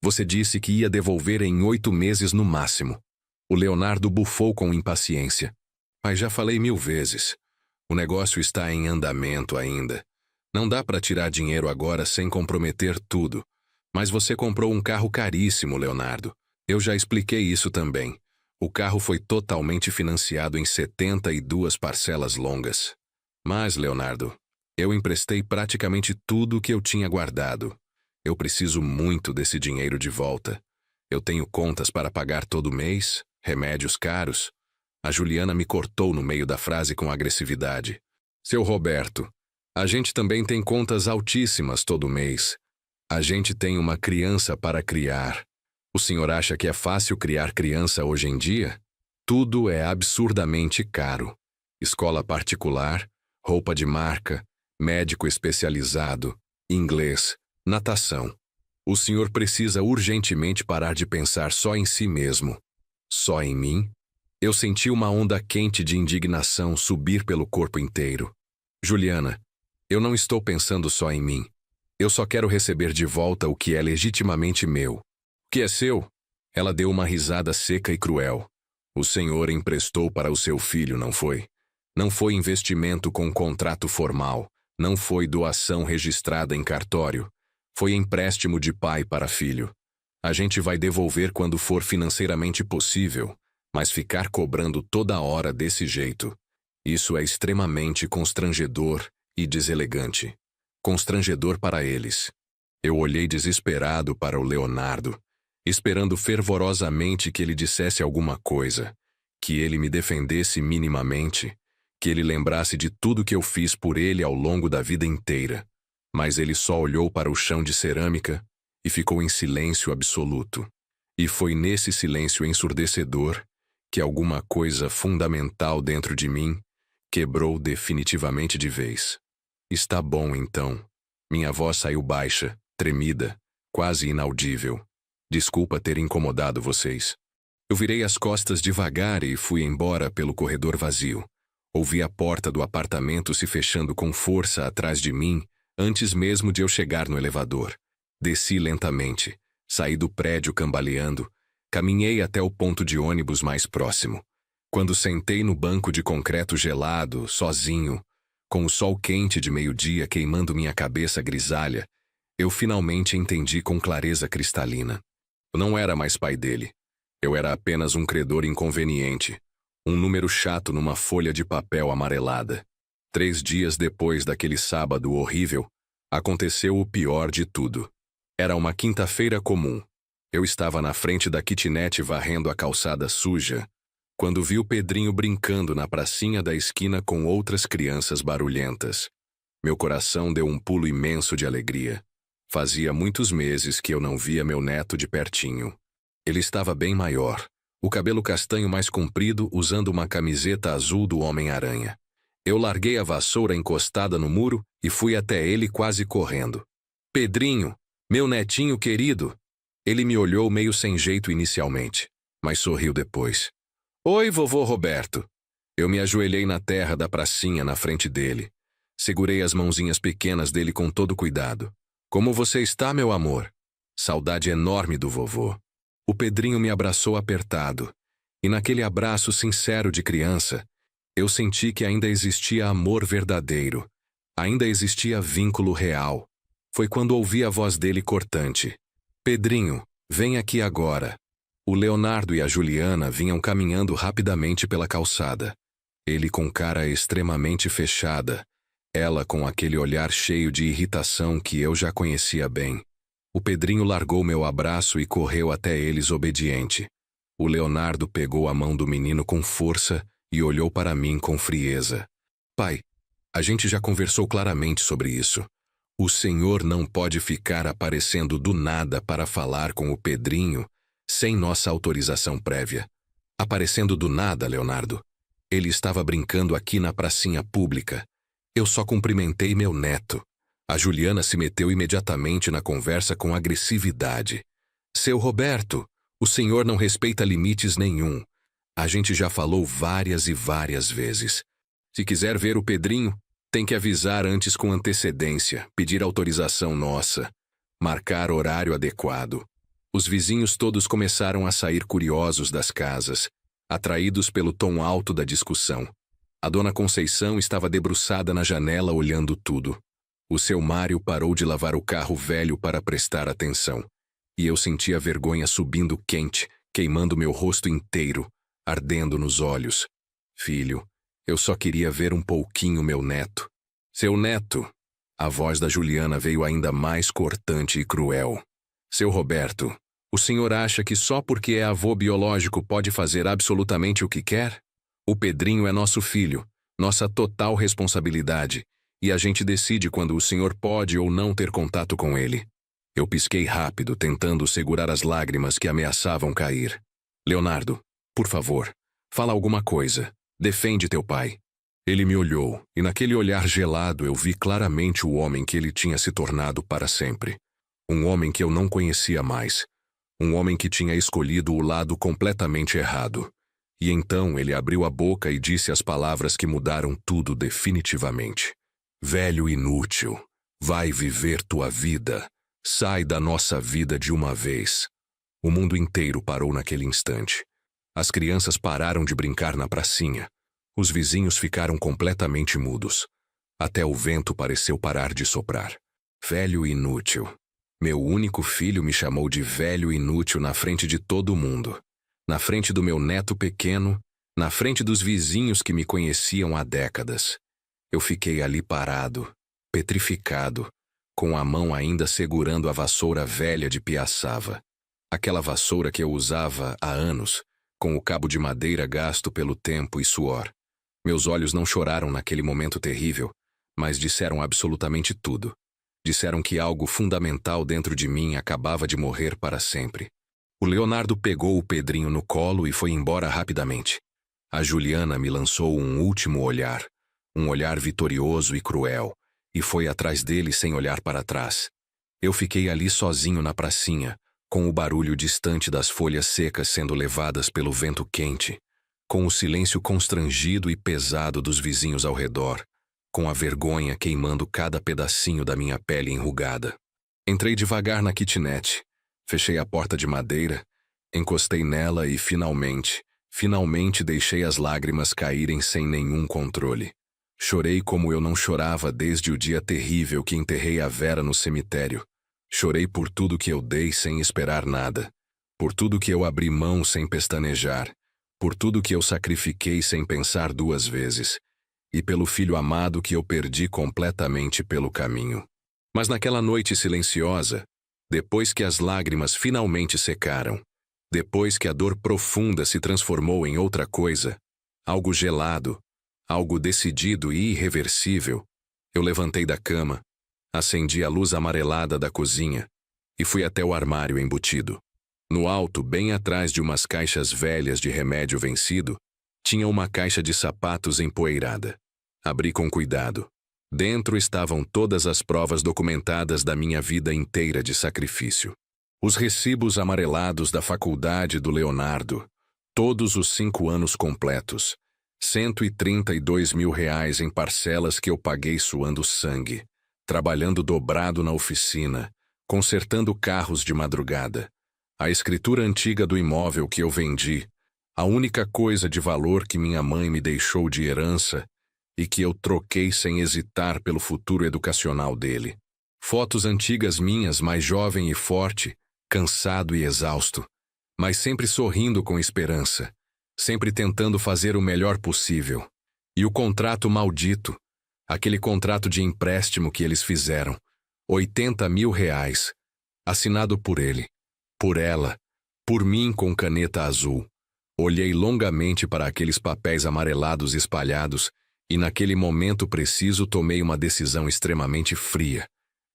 Você disse que ia devolver em 8 meses no máximo. O Leonardo bufou com impaciência. Mas já falei 1000 vezes. O negócio está em andamento ainda. Não dá para tirar dinheiro agora sem comprometer tudo. Mas você comprou um carro caríssimo, Leonardo. Eu já expliquei isso também. O carro foi totalmente financiado em 72 parcelas longas. Mas, Leonardo, eu emprestei praticamente tudo o que eu tinha guardado. Eu preciso muito desse dinheiro de volta. Eu tenho contas para pagar todo mês, remédios caros. A Juliana me cortou no meio da frase com agressividade. Seu Roberto, a gente também tem contas altíssimas todo mês. A gente tem uma criança para criar. O senhor acha que é fácil criar criança hoje em dia? Tudo é absurdamente caro. Escola particular, roupa de marca, médico especializado, inglês, natação. O senhor precisa urgentemente parar de pensar só em si mesmo. Só em mim? Eu senti uma onda quente de indignação subir pelo corpo inteiro. Juliana, Eu não estou pensando só em mim. Eu só quero receber de volta o que é legitimamente meu. O que é seu? Ela deu uma risada seca e cruel. O senhor emprestou para o seu filho, não foi? Não foi investimento com contrato formal. Não foi doação registrada em cartório. Foi empréstimo de pai para filho. A gente vai devolver quando for financeiramente possível, mas ficar cobrando toda hora desse jeito, isso é extremamente constrangedor e deselegante. Constrangedor para eles. Eu olhei desesperado para o Leonardo, esperando fervorosamente que ele dissesse alguma coisa, que ele me defendesse minimamente, que ele lembrasse de tudo que eu fiz por ele ao longo da vida inteira. Mas ele só olhou para o chão de cerâmica e ficou em silêncio absoluto. E foi nesse silêncio ensurdecedor que alguma coisa fundamental dentro de mim quebrou definitivamente de vez. Está bom, então. Minha voz saiu baixa, tremida, quase inaudível. Desculpa ter incomodado vocês. Eu virei as costas devagar e fui embora pelo corredor vazio. Ouvi a porta do apartamento se fechando com força atrás de mim antes mesmo de eu chegar no elevador. Desci lentamente, saí do prédio cambaleando, caminhei até o ponto de ônibus mais próximo. Quando sentei no banco de concreto gelado, sozinho, com o sol quente de meio-dia queimando minha cabeça grisalha, eu finalmente entendi com clareza cristalina. Eu não era mais pai dele. Eu era apenas um credor inconveniente, um número chato numa folha de papel amarelada. 3 dias depois daquele sábado horrível, aconteceu o pior de tudo. Era uma quinta-feira comum. Eu estava na frente da kitnet varrendo a calçada suja, quando vi o Pedrinho brincando na pracinha da esquina com outras crianças barulhentas. Meu coração deu um pulo imenso de alegria. Fazia muitos meses que eu não via meu neto de pertinho. Ele estava bem maior, o cabelo castanho mais comprido, usando uma camiseta azul do Homem-Aranha. Eu larguei a vassoura encostada no muro e fui até ele quase correndo. Pedrinho, meu netinho querido! Ele me olhou meio sem jeito inicialmente, mas sorriu depois. Oi, vovô Roberto. Eu me ajoelhei na terra da pracinha na frente dele. Segurei as mãozinhas pequenas dele com todo cuidado. Como você está, meu amor? Saudade enorme do vovô. O Pedrinho me abraçou apertado, e naquele abraço sincero de criança, eu senti que ainda existia amor verdadeiro, ainda existia vínculo real. Foi quando ouvi a voz dele cortante. Pedrinho, vem aqui agora. O Leonardo e a Juliana vinham caminhando rapidamente pela calçada. Ele com cara extremamente fechada, ela com aquele olhar cheio de irritação que eu já conhecia bem. O Pedrinho largou meu abraço e correu até eles obediente. O Leonardo pegou a mão do menino com força e olhou para mim com frieza. Pai, a gente já conversou claramente sobre isso. O senhor não pode ficar aparecendo do nada para falar com o Pedrinho sem nossa autorização prévia. Aparecendo do nada, Leonardo. Ele estava brincando aqui na pracinha pública. Eu só cumprimentei meu neto. A Juliana se meteu imediatamente na conversa com agressividade. Seu Roberto, o senhor não respeita limites nenhum. A gente já falou várias e várias vezes. Se quiser ver o Pedrinho, tem que avisar antes com antecedência, pedir autorização nossa, marcar horário adequado. Os vizinhos todos começaram a sair curiosos das casas, atraídos pelo tom alto da discussão. A dona Conceição estava debruçada na janela olhando tudo. O seu Mário parou de lavar o carro velho para prestar atenção. E eu sentia a vergonha subindo quente, queimando meu rosto inteiro, ardendo nos olhos. Filho, eu só queria ver um pouquinho meu neto. Seu neto! A voz da Juliana veio ainda mais cortante e cruel. Seu Roberto, o senhor acha que só porque é avô biológico pode fazer absolutamente o que quer? O Pedrinho é nosso filho, nossa total responsabilidade, e a gente decide quando o senhor pode ou não ter contato com ele. Eu pisquei rápido, tentando segurar as lágrimas que ameaçavam cair. Leonardo, por favor, fala alguma coisa. Defende teu pai. Ele me olhou, e naquele olhar gelado eu vi claramente o homem que ele tinha se tornado para sempre. Um homem que eu não conhecia mais. Um homem que tinha escolhido o lado completamente errado. E então ele abriu a boca e disse as palavras que mudaram tudo definitivamente. Velho inútil, vai viver tua vida. Sai da nossa vida de uma vez. O mundo inteiro parou naquele instante. As crianças pararam de brincar na pracinha. Os vizinhos ficaram completamente mudos. Até o vento pareceu parar de soprar. Velho inútil. Meu único filho me chamou de velho inútil na frente de todo mundo. Na frente do meu neto pequeno, na frente dos vizinhos que me conheciam há décadas. Eu fiquei ali parado, petrificado, com a mão ainda segurando a vassoura velha de piaçava. Aquela vassoura que eu usava há anos, com o cabo de madeira gasto pelo tempo e suor. Meus olhos não choraram naquele momento terrível, mas disseram absolutamente tudo. Disseram que algo fundamental dentro de mim acabava de morrer para sempre. O Leonardo pegou o Pedrinho no colo e foi embora rapidamente. A Juliana me lançou um último olhar, um olhar vitorioso e cruel, e foi atrás dele sem olhar para trás. Eu fiquei ali sozinho na pracinha, com o barulho distante das folhas secas sendo levadas pelo vento quente, com o silêncio constrangido e pesado dos vizinhos ao redor, com a vergonha queimando cada pedacinho da minha pele enrugada. Entrei devagar na kitnet, fechei a porta de madeira, encostei nela e finalmente deixei as lágrimas caírem sem nenhum controle. Chorei como eu não chorava desde o dia terrível que enterrei a Vera no cemitério. Chorei por tudo que eu dei sem esperar nada, por tudo que eu abri mão sem pestanejar, por tudo que eu sacrifiquei sem pensar duas vezes, e pelo filho amado que eu perdi completamente pelo caminho. Mas naquela noite silenciosa, depois que as lágrimas finalmente secaram, depois que a dor profunda se transformou em outra coisa, algo gelado, algo decidido e irreversível, eu levantei da cama, acendi a luz amarelada da cozinha e fui até o armário embutido. No alto, bem atrás de umas caixas velhas de remédio vencido, tinha uma caixa de sapatos empoeirada. Abri com cuidado. Dentro estavam todas as provas documentadas da minha vida inteira de sacrifício. Os recibos amarelados da faculdade do Leonardo, todos os 5 anos completos, R$ 132 mil em parcelas que eu paguei suando sangue, trabalhando dobrado na oficina, consertando carros de madrugada, a escritura antiga do imóvel que eu vendi, a única coisa de valor que minha mãe me deixou de herança e que eu troquei sem hesitar pelo futuro educacional dele. Fotos antigas minhas, mais jovem e forte, cansado e exausto, mas sempre sorrindo com esperança, sempre tentando fazer o melhor possível. E o contrato maldito, aquele contrato de empréstimo que eles fizeram, R$ 80 mil, assinado por ele, por ela, por mim com caneta azul. Olhei longamente para aqueles papéis amarelados espalhados e naquele momento preciso tomei uma decisão extremamente fria,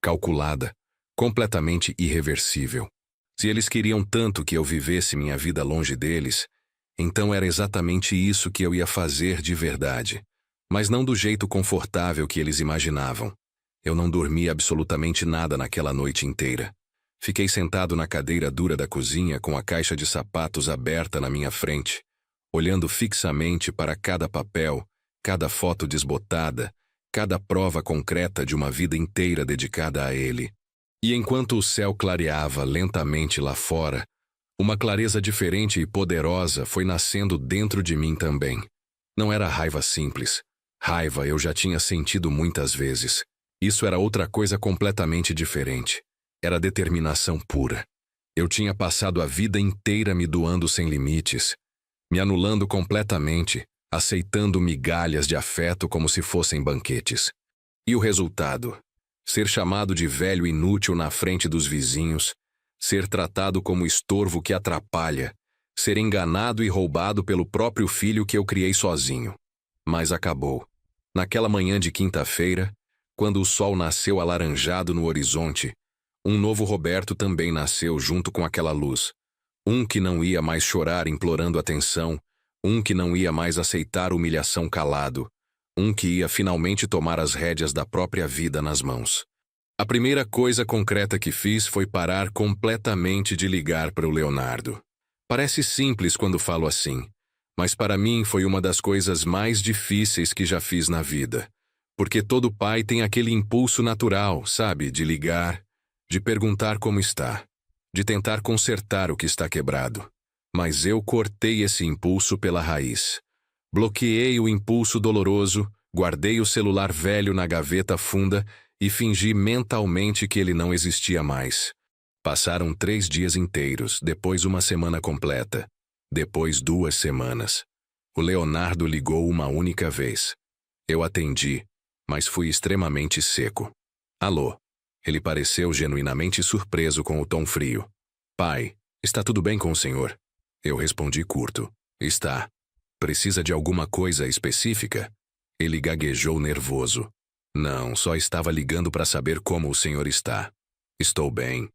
calculada, completamente irreversível. Se eles queriam tanto que eu vivesse minha vida longe deles, então era exatamente isso que eu ia fazer de verdade, mas não do jeito confortável que eles imaginavam. Eu não dormi absolutamente nada naquela noite inteira. Fiquei sentado na cadeira dura da cozinha com a caixa de sapatos aberta na minha frente, olhando fixamente para cada papel, cada foto desbotada, cada prova concreta de uma vida inteira dedicada a ele. E enquanto o céu clareava lentamente lá fora, uma clareza diferente e poderosa foi nascendo dentro de mim também. Não era raiva simples. Raiva eu já tinha sentido muitas vezes. Isso era outra coisa completamente diferente. Era determinação pura. Eu tinha passado a vida inteira me doando sem limites, me anulando completamente, aceitando migalhas de afeto como se fossem banquetes. E o resultado? Ser chamado de velho inútil na frente dos vizinhos, ser tratado como estorvo que atrapalha, ser enganado e roubado pelo próprio filho que eu criei sozinho. Mas acabou. Naquela manhã de quinta-feira, quando o sol nasceu alaranjado no horizonte, um novo Roberto também nasceu junto com aquela luz. Um que não ia mais chorar implorando atenção, um que não ia mais aceitar humilhação calado, um que ia finalmente tomar as rédeas da própria vida nas mãos. A primeira coisa concreta que fiz foi parar completamente de ligar para o Leonardo. Parece simples quando falo assim, mas para mim foi uma das coisas mais difíceis que já fiz na vida. Porque todo pai tem aquele impulso natural, sabe, de ligar, de perguntar como está, de tentar consertar o que está quebrado. Mas eu cortei esse impulso pela raiz. Bloqueei o impulso doloroso, guardei o celular velho na gaveta funda e fingi mentalmente que ele não existia mais. Passaram 3 dias inteiros, depois uma semana completa, depois 2 semanas. O Leonardo ligou uma única vez. Eu atendi, mas fui extremamente seco. Alô? Ele pareceu genuinamente surpreso com o tom frio. Pai, está tudo bem com o senhor? Eu respondi curto. Está. Precisa de alguma coisa específica? Ele gaguejou nervoso. Não, só estava ligando para saber como o senhor está. Estou bem.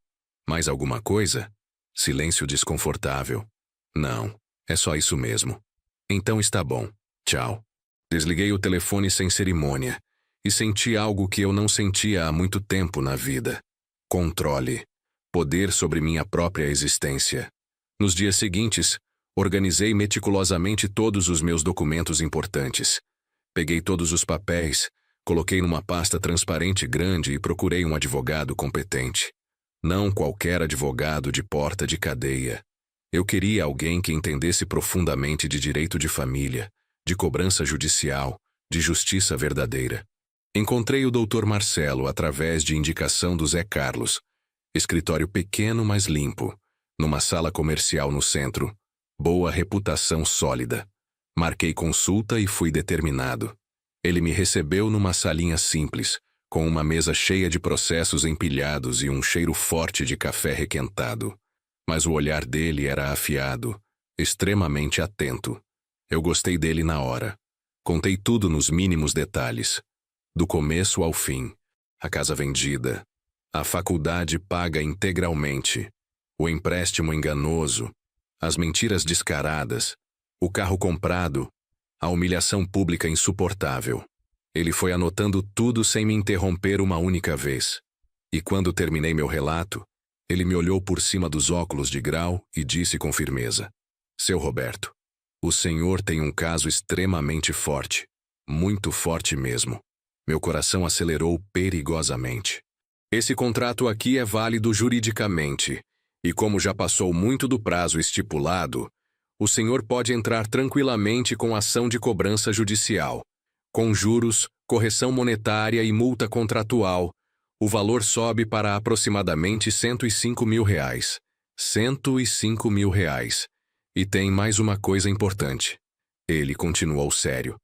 Mais alguma coisa? Silêncio desconfortável. Não, é só isso mesmo. Então está bom. Tchau. Desliguei o telefone sem cerimônia e senti algo que eu não sentia há muito tempo na vida. Controle. Poder sobre minha própria existência. Nos dias seguintes, organizei meticulosamente todos os meus documentos importantes. Peguei todos os papéis, coloquei numa pasta transparente grande e procurei um advogado competente. Não qualquer advogado de porta de cadeia. Eu queria alguém que entendesse profundamente de direito de família, de cobrança judicial, de justiça verdadeira. Encontrei o Dr. Marcelo através de indicação do Zé Carlos. Escritório pequeno, mas limpo. Numa sala comercial no centro. Boa reputação sólida. Marquei consulta e fui determinado. Ele me recebeu numa salinha simples, com uma mesa cheia de processos empilhados e um cheiro forte de café requentado. Mas o olhar dele era afiado, extremamente atento. Eu gostei dele na hora. Contei tudo nos mínimos detalhes. Do começo ao fim. A casa vendida. A faculdade paga integralmente. O empréstimo enganoso. As mentiras descaradas. O carro comprado. A humilhação pública insuportável. Ele foi anotando tudo sem me interromper uma única vez. E quando terminei meu relato, ele me olhou por cima dos óculos de grau e disse com firmeza: Seu Roberto, o senhor tem um caso extremamente forte. Muito forte mesmo. Meu coração acelerou perigosamente. Esse contrato aqui é válido juridicamente, e como já passou muito do prazo estipulado, o senhor pode entrar tranquilamente com ação de cobrança judicial. Com juros, correção monetária e multa contratual, o valor sobe para aproximadamente R$105 mil. R$105 mil. E tem mais uma coisa importante. Ele continuou sério.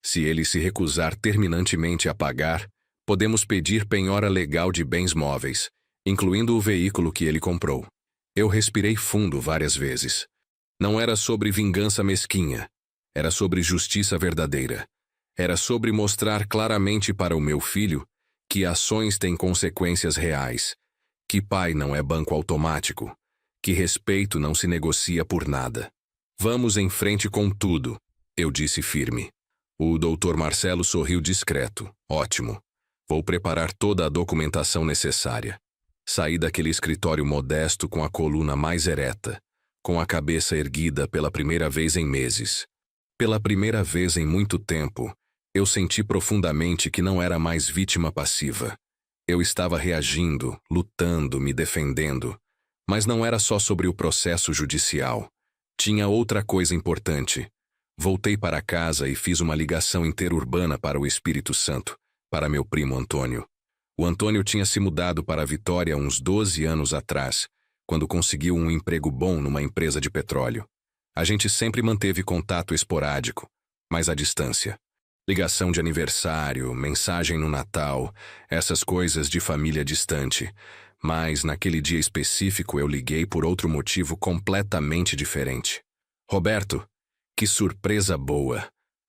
Se ele se recusar terminantemente a pagar, podemos pedir penhora legal de bens móveis, incluindo o veículo que ele comprou. Eu respirei fundo várias vezes. Não era sobre vingança mesquinha. Era sobre justiça verdadeira. Era sobre mostrar claramente para o meu filho que ações têm consequências reais, que pai não é banco automático, que respeito não se negocia por nada. Vamos em frente com tudo, eu disse firme. O Dr. Marcelo sorriu discreto. Ótimo. Vou preparar toda a documentação necessária. Saí daquele escritório modesto com a coluna mais ereta, com a cabeça erguida pela primeira vez em meses. Pela primeira vez em muito tempo, eu senti profundamente que não era mais vítima passiva. Eu estava reagindo, lutando, me defendendo. Mas não era só sobre o processo judicial. Tinha outra coisa importante. Voltei para casa e fiz uma ligação interurbana para o Espírito Santo, para meu primo Antônio. O Antônio tinha se mudado para Vitória uns 12 anos atrás, quando conseguiu um emprego bom numa empresa de petróleo. A gente sempre manteve contato esporádico, mas à distância. Ligação de aniversário, mensagem no Natal, essas coisas de família distante. Mas, naquele dia específico, eu liguei por outro motivo completamente diferente. Roberto, que surpresa boa!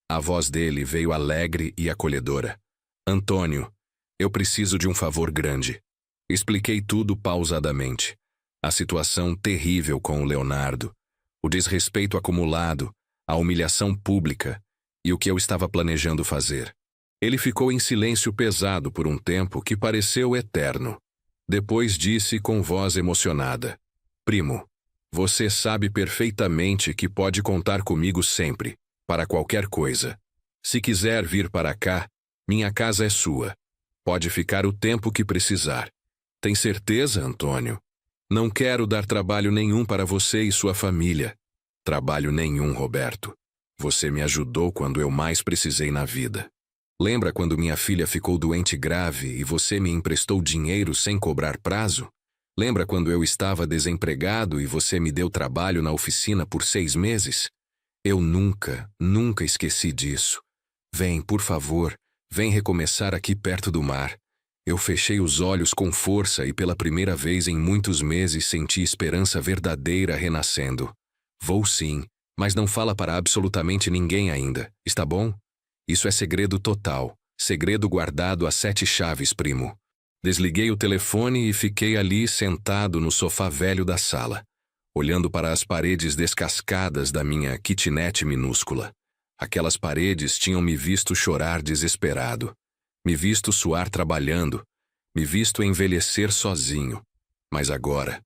A voz dele veio alegre e acolhedora. Antônio, eu preciso de um favor grande. Expliquei tudo pausadamente. A situação terrível com o Leonardo, o desrespeito acumulado, a humilhação pública e o que eu estava planejando fazer. Ele ficou em silêncio pesado por um tempo que pareceu eterno. Depois disse com voz emocionada: Primo, você sabe perfeitamente que pode contar comigo sempre, para qualquer coisa. Se quiser vir para cá, Minha casa é sua. Pode ficar o tempo que precisar. Tem certeza, Antônio? Não quero dar trabalho nenhum para você e sua família. Trabalho nenhum, Roberto. Você me ajudou quando eu mais precisei na vida. Lembra quando minha filha ficou doente grave e você me emprestou dinheiro sem cobrar prazo? Lembra quando eu estava desempregado e você me deu trabalho na oficina por 6 meses? Eu nunca esqueci disso. Vem, por favor, vem recomeçar aqui perto do mar. Eu fechei os olhos com força e pela primeira vez em muitos meses senti esperança verdadeira renascendo. Vou sim, mas não fala para absolutamente ninguém ainda, está bom? Isso é segredo total, segredo guardado a 7 chaves, primo. Desliguei o telefone e fiquei ali sentado no sofá velho da sala, olhando para as paredes descascadas da minha kitnet minúscula. Aquelas paredes tinham me visto chorar desesperado, me visto suar trabalhando, me visto envelhecer sozinho. Mas agora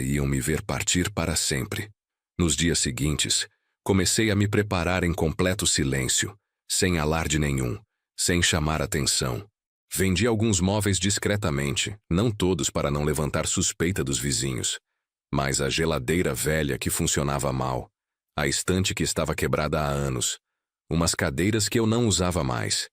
iam me ver partir para sempre. Nos dias seguintes, comecei a me preparar em completo silêncio, sem alarde nenhum, sem chamar atenção. Vendi alguns móveis discretamente, não todos para não levantar suspeita dos vizinhos, mas a geladeira velha que funcionava mal, a estante que estava quebrada há anos, umas cadeiras que eu não usava mais.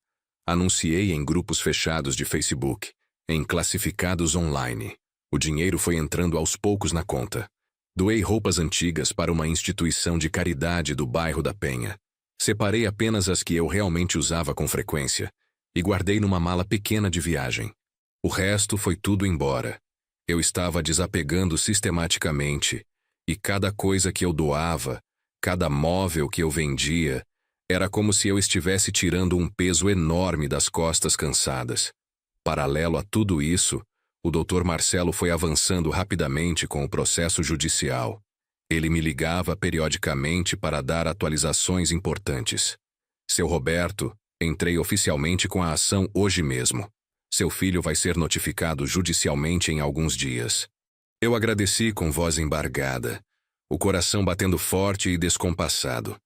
Anunciei em grupos fechados de Facebook, em classificados online. O dinheiro foi entrando aos poucos na conta. Doei roupas antigas para uma instituição de caridade do bairro da Penha. Separei apenas as que eu realmente usava com frequência e guardei numa mala pequena de viagem. O resto foi tudo embora. Eu estava desapegando sistematicamente e cada coisa que eu doava, cada móvel que eu vendia, era como se eu estivesse tirando um peso enorme das costas cansadas. Paralelo a tudo isso, o Dr. Marcelo foi avançando rapidamente com o processo judicial. Ele me ligava periodicamente para dar atualizações importantes. Seu Roberto, entrei oficialmente com a ação hoje mesmo. Seu filho vai ser notificado judicialmente em alguns dias. Eu agradeci com voz embargada, o coração batendo forte e descompassado.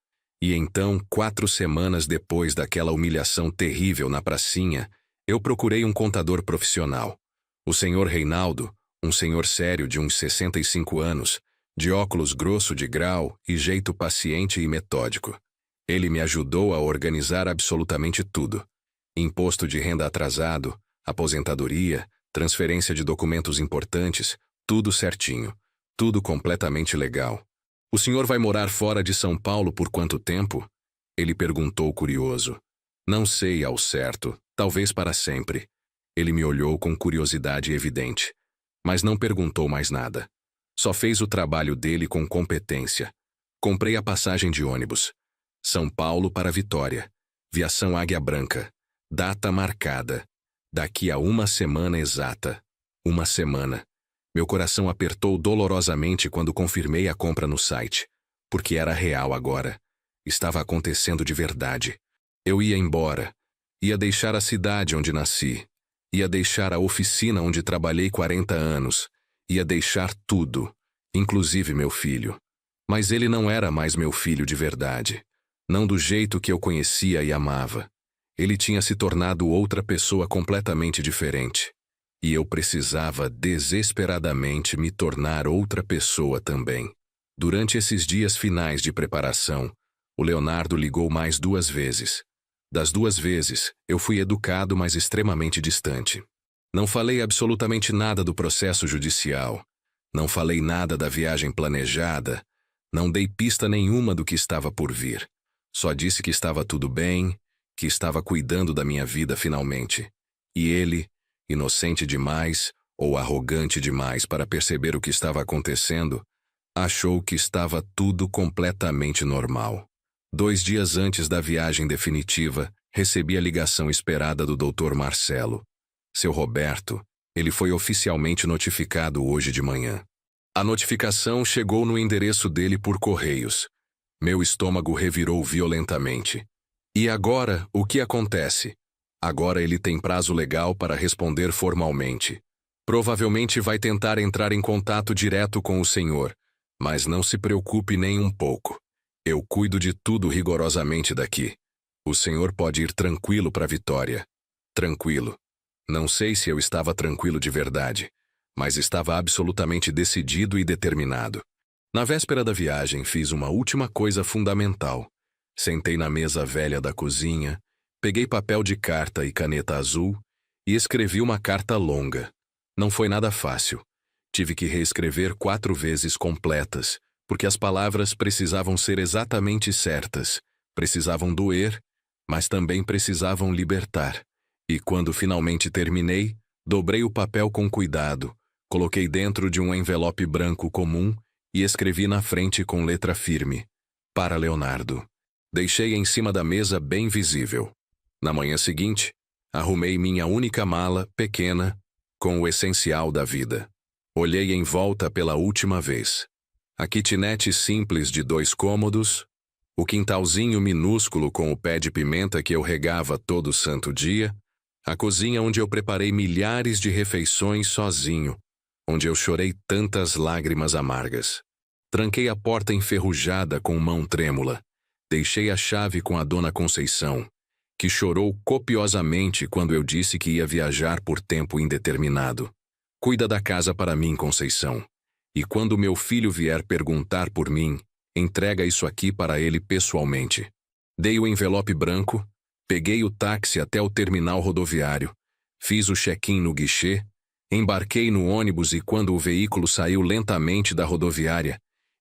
E então, 4 semanas depois daquela humilhação terrível na pracinha, eu procurei um contador profissional. O senhor Reinaldo, um senhor sério de uns 65 anos, de óculos grosso de grau e jeito paciente e metódico. Ele me ajudou a organizar absolutamente tudo. Imposto de renda atrasado, aposentadoria, transferência de documentos importantes, tudo certinho, tudo completamente legal. O senhor vai morar fora de São Paulo por quanto tempo? Ele perguntou curioso. Não sei ao certo, talvez para sempre. Ele me olhou com curiosidade evidente, mas não perguntou mais nada. Só fez o trabalho dele com competência. Comprei a passagem de ônibus. São Paulo para Vitória. Viação Águia Branca. Data marcada. Daqui a 1 semana exata. 1 semana. Meu coração apertou dolorosamente quando confirmei a compra no site, porque era real agora. Estava acontecendo de verdade. Eu ia embora. Ia deixar a cidade onde nasci. Ia deixar a oficina onde trabalhei 40 anos. Ia deixar tudo, inclusive meu filho. Mas ele não era mais meu filho de verdade. Não do jeito que eu conhecia e amava. Ele tinha se tornado outra pessoa completamente diferente. E eu precisava desesperadamente me tornar outra pessoa também. Durante esses dias finais de preparação, o Leonardo ligou mais 2 vezes. Das 2 vezes, eu fui educado, mas extremamente distante. Não falei absolutamente nada do processo judicial. Não falei nada da viagem planejada. Não dei pista nenhuma do que estava por vir. Só disse que estava tudo bem, que estava cuidando da minha vida finalmente. E ele, inocente demais ou arrogante demais para perceber o que estava acontecendo, achou que estava tudo completamente normal. 2 dias antes da viagem definitiva, recebi a ligação esperada do Dr. Marcelo. Seu Roberto, ele foi oficialmente notificado hoje de manhã. A notificação chegou no endereço dele por correios. Meu estômago revirou violentamente. E agora, o que acontece? Agora ele tem prazo legal para responder formalmente. Provavelmente vai tentar entrar em contato direto com o senhor, mas não se preocupe nem um pouco. Eu cuido de tudo rigorosamente daqui. O senhor pode ir tranquilo para Vitória. Tranquilo. Não sei se eu estava tranquilo de verdade, mas estava absolutamente decidido e determinado. Na véspera da viagem, fiz uma última coisa fundamental. Sentei na mesa velha da cozinha, peguei papel de carta e caneta azul e escrevi uma carta longa. Não foi nada fácil. Tive que reescrever 4 vezes completas, porque as palavras precisavam ser exatamente certas, precisavam doer, mas também precisavam libertar. E quando finalmente terminei, dobrei o papel com cuidado, coloquei dentro de um envelope branco comum e escrevi na frente com letra firme: para Leonardo. Deixei em cima da mesa bem visível. Na manhã seguinte, arrumei minha única mala, pequena, com o essencial da vida. Olhei em volta pela última vez. A kitnet simples de 2 cômodos, o quintalzinho minúsculo com o pé de pimenta que eu regava todo santo dia, a cozinha onde eu preparei milhares de refeições sozinho, onde eu chorei tantas lágrimas amargas. Tranquei a porta enferrujada com mão trêmula. Deixei a chave com a dona Conceição, que chorou copiosamente quando eu disse que ia viajar por tempo indeterminado. Cuida da casa para mim, Conceição. E quando meu filho vier perguntar por mim, entrega isso aqui para ele pessoalmente. Dei o envelope branco, peguei o táxi até o terminal rodoviário, fiz o check-in no guichê, embarquei no ônibus e quando o veículo saiu lentamente da rodoviária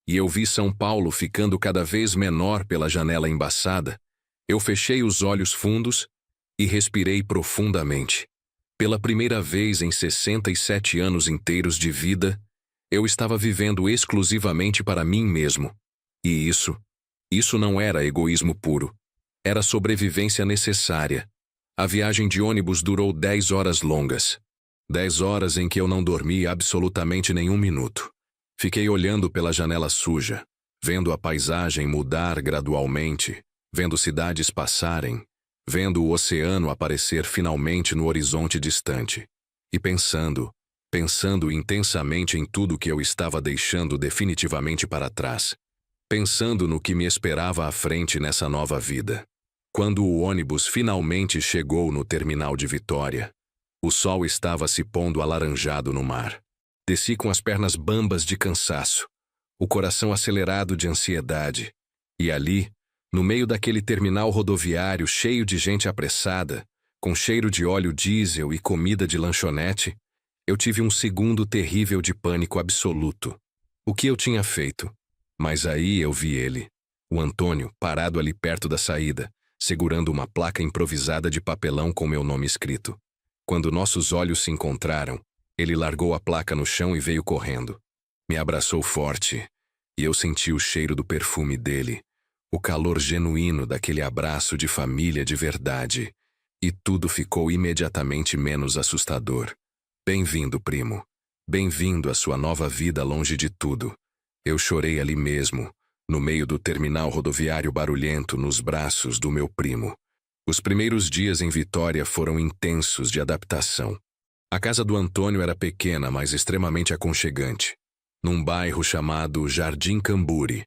e eu vi São Paulo ficando cada vez menor pela janela embaçada, eu fechei os olhos fundos e respirei profundamente. Pela primeira vez em 67 anos inteiros de vida, eu estava vivendo exclusivamente para mim mesmo. E isso não era egoísmo puro. Era sobrevivência necessária. A viagem de ônibus durou 10 horas longas. 10 horas em que eu não dormi absolutamente nenhum minuto. Fiquei olhando pela janela suja, vendo a paisagem mudar gradualmente, vendo cidades passarem, vendo o oceano aparecer finalmente no horizonte distante. E pensando intensamente em tudo que eu estava deixando definitivamente para trás. Pensando no que me esperava à frente nessa nova vida. Quando o ônibus finalmente chegou no terminal de Vitória, o sol estava se pondo alaranjado no mar. Desci com as pernas bambas de cansaço, o coração acelerado de ansiedade. E ali, no meio daquele terminal rodoviário cheio de gente apressada, com cheiro de óleo diesel e comida de lanchonete, eu tive um segundo terrível de pânico absoluto. O que eu tinha feito? Mas aí eu vi ele, o Antônio, parado ali perto da saída, segurando uma placa improvisada de papelão com meu nome escrito. Quando nossos olhos se encontraram, ele largou a placa no chão e veio correndo. Me abraçou forte, e eu senti o cheiro do perfume dele, o calor genuíno daquele abraço de família de verdade, e tudo ficou imediatamente menos assustador. Bem-vindo, primo. Bem-vindo à sua nova vida longe de tudo. Eu chorei ali mesmo, no meio do terminal rodoviário barulhento, nos braços do meu primo. Os primeiros dias em Vitória foram intensos de adaptação. A casa do Antônio era pequena, mas extremamente aconchegante, num bairro chamado Jardim Camburi,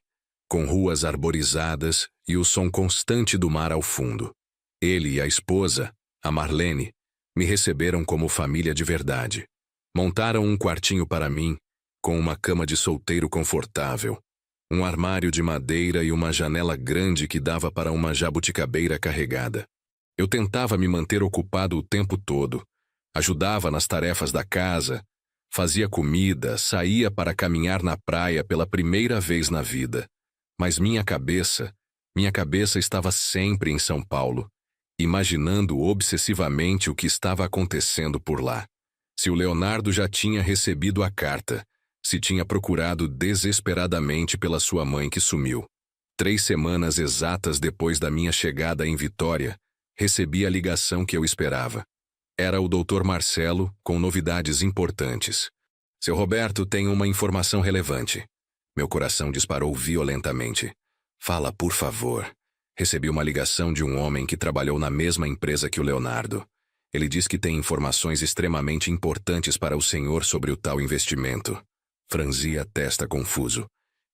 com ruas arborizadas e o som constante do mar ao fundo. Ele e a esposa, a Marlene, me receberam como família de verdade. Montaram um quartinho para mim, com uma cama de solteiro confortável, um armário de madeira e uma janela grande que dava para uma jabuticabeira carregada. Eu tentava me manter ocupado o tempo todo, ajudava nas tarefas da casa, fazia comida, saía para caminhar na praia pela primeira vez na vida. Mas minha cabeça estava sempre em São Paulo, imaginando obsessivamente o que estava acontecendo por lá. Se o Leonardo já tinha recebido a carta, se tinha procurado desesperadamente pela sua mãe que sumiu. 3 semanas exatas depois da minha chegada em Vitória, recebi a ligação que eu esperava. Era o Dr. Marcelo, com novidades importantes. Seu Roberto tem uma informação relevante. Meu coração disparou violentamente. Fala, por favor. Recebi uma ligação de um homem que trabalhou na mesma empresa que o Leonardo. Ele diz que tem informações extremamente importantes para o senhor sobre o tal investimento. Franzi a testa confuso.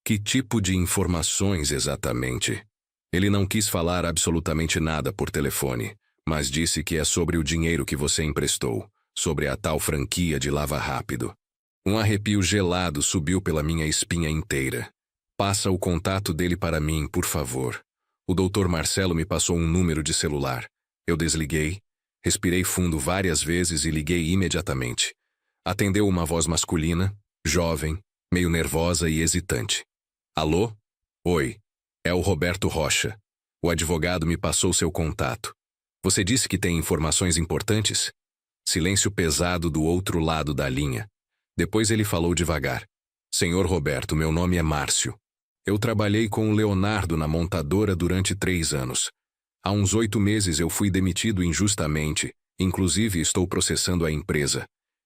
Que tipo de informações exatamente? Ele não quis falar absolutamente nada por telefone, mas disse que é sobre o dinheiro que você emprestou, sobre a tal franquia de Lava Rápido. Um arrepio gelado subiu pela minha espinha inteira. Passa o contato dele para mim, por favor. O Dr. Marcelo me passou um número de celular. Eu desliguei, respirei fundo várias vezes e liguei imediatamente. Atendeu uma voz masculina, jovem, meio nervosa e hesitante. Alô? Oi. É o Roberto Rocha. O advogado me passou seu contato. Você disse que tem informações importantes? Silêncio pesado do outro lado da linha. Depois ele falou devagar. Senhor Roberto, meu nome é Márcio. Eu trabalhei com o Leonardo na montadora durante 3 anos. Há uns 8 meses eu fui demitido injustamente, inclusive estou processando a empresa.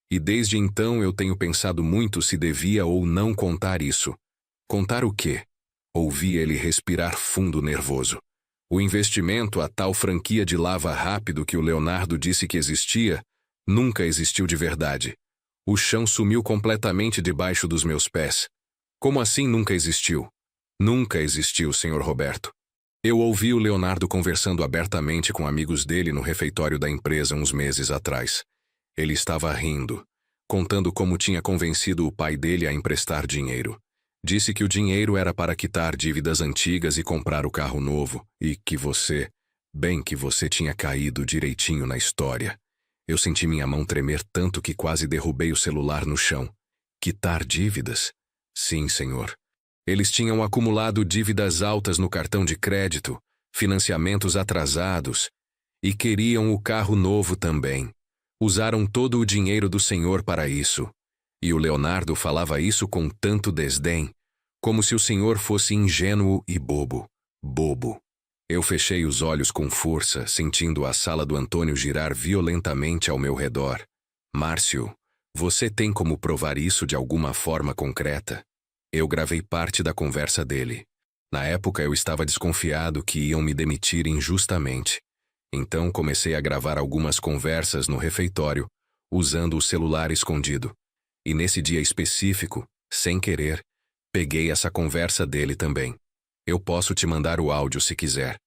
E desde então eu tenho pensado muito se devia ou não contar isso. Contar o quê? Ouvi ele respirar fundo nervoso. O investimento, a tal franquia de Lava Rápido que o Leonardo disse que existia, nunca existiu de verdade. O chão sumiu completamente debaixo dos meus pés. Como assim nunca existiu? Nunca existiu, Sr. Roberto. Eu ouvi o Leonardo conversando abertamente com amigos dele no refeitório da empresa uns meses atrás. Ele estava rindo, contando como tinha convencido o pai dele a emprestar dinheiro. Disse que o dinheiro era para quitar dívidas antigas e comprar o carro novo, e que você, bem que você tinha caído direitinho na história. Eu senti minha mão tremer tanto que quase derrubei o celular no chão. Quitar dívidas? Sim, senhor. Eles tinham acumulado dívidas altas no cartão de crédito, financiamentos atrasados, e queriam o carro novo também. Usaram todo o dinheiro do senhor para isso. E o Leonardo falava isso com tanto desdém, como se o senhor fosse ingênuo e bobo. Bobo. Eu fechei os olhos com força, sentindo a sala do Antônio girar violentamente ao meu redor. Márcio, você tem como provar isso de alguma forma concreta? Eu gravei parte da conversa dele. Na época eu estava desconfiado que iam me demitir injustamente. Então comecei a gravar algumas conversas no refeitório, usando o celular escondido. E nesse dia específico, sem querer, peguei essa conversa dele também. Eu posso te mandar o áudio se quiser.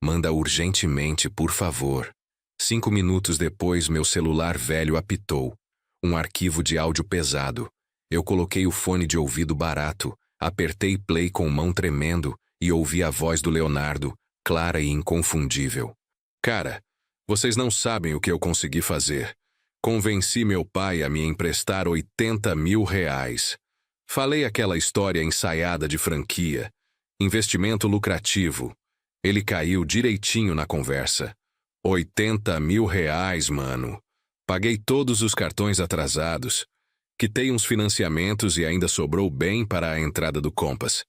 Manda urgentemente, por favor. 5 minutos depois, meu celular velho apitou. Um arquivo de áudio pesado. Eu coloquei o fone de ouvido barato, apertei play com mão tremendo e ouvi a voz do Leonardo, clara e inconfundível. Cara, vocês não sabem o que eu consegui fazer. Convenci meu pai a me emprestar R$80 mil. Falei aquela história ensaiada de franquia. Investimento lucrativo. Ele caiu direitinho na conversa. R$80 mil, mano. Paguei todos os cartões atrasados. Quitei uns financiamentos e ainda sobrou bem para a entrada do Compass.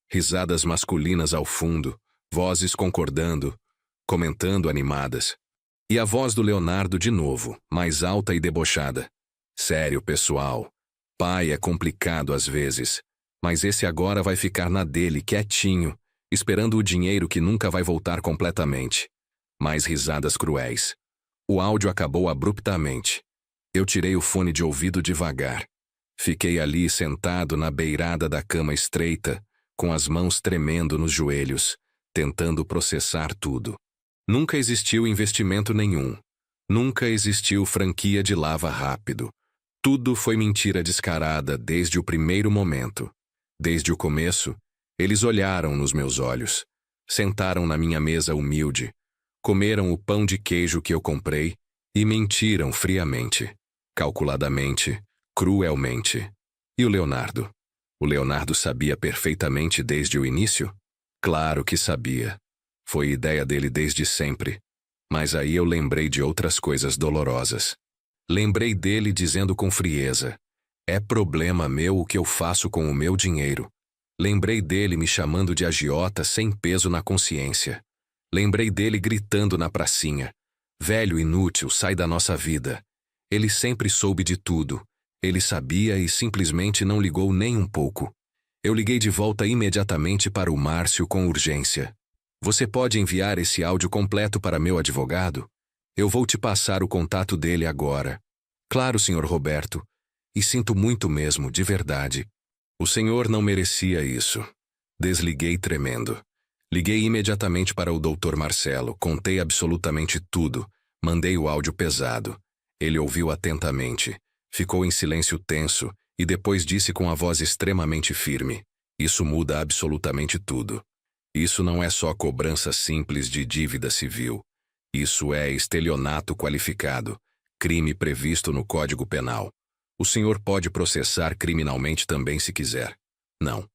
Risadas masculinas ao fundo, vozes concordando, comentando animadas. E a voz do Leonardo de novo, mais alta e debochada. Sério, pessoal. Pai é complicado às vezes, mas esse agora vai ficar na dele, quietinho, esperando o dinheiro que nunca vai voltar completamente. Mais risadas cruéis. O áudio acabou abruptamente. Eu tirei o fone de ouvido devagar. Fiquei ali sentado na beirada da cama estreita, com as mãos tremendo nos joelhos, tentando processar tudo. Nunca existiu investimento nenhum. Nunca existiu franquia de Lava Rápido. Tudo foi mentira descarada desde o primeiro momento. Desde o começo, eles olharam nos meus olhos. Sentaram na minha mesa humilde. Comeram o pão de queijo que eu comprei e mentiram friamente, calculadamente, cruelmente. E o Leonardo? O Leonardo sabia perfeitamente desde o início? Claro que sabia. Foi ideia dele desde sempre. Mas aí eu lembrei de outras coisas dolorosas. Lembrei dele dizendo com frieza: é problema meu o que eu faço com o meu dinheiro. Lembrei dele me chamando de agiota sem peso na consciência. Lembrei dele gritando na pracinha: velho inútil, sai da nossa vida. Ele sempre soube de tudo. Ele sabia e simplesmente não ligou nem um pouco. Eu liguei de volta imediatamente para o Márcio com urgência. Você pode enviar esse áudio completo para meu advogado? Eu vou te passar o contato dele agora. Claro, Sr. Roberto. E sinto muito mesmo, de verdade. O senhor não merecia isso. Desliguei tremendo. Liguei imediatamente para o Dr. Marcelo, contei absolutamente tudo, mandei o áudio pesado. Ele ouviu atentamente, ficou em silêncio tenso e depois disse com a voz extremamente firme: "Isso muda absolutamente tudo. Isso não é só cobrança simples de dívida civil. Isso é estelionato qualificado, crime previsto no Código Penal. O senhor pode processar criminalmente também se quiser." Não.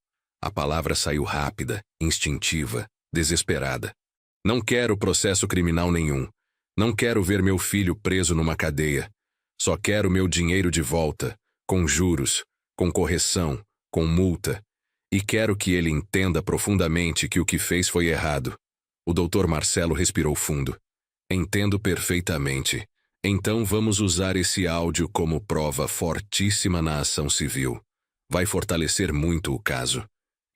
A palavra saiu rápida, instintiva, desesperada. "Não quero processo criminal nenhum. Não quero ver meu filho preso numa cadeia. Só quero meu dinheiro de volta, com juros, com correção, com multa. E quero que ele entenda profundamente que o que fez foi errado." O Dr. Marcelo respirou fundo. "Entendo perfeitamente. Então vamos usar esse áudio como prova fortíssima na ação civil. Vai fortalecer muito o caso.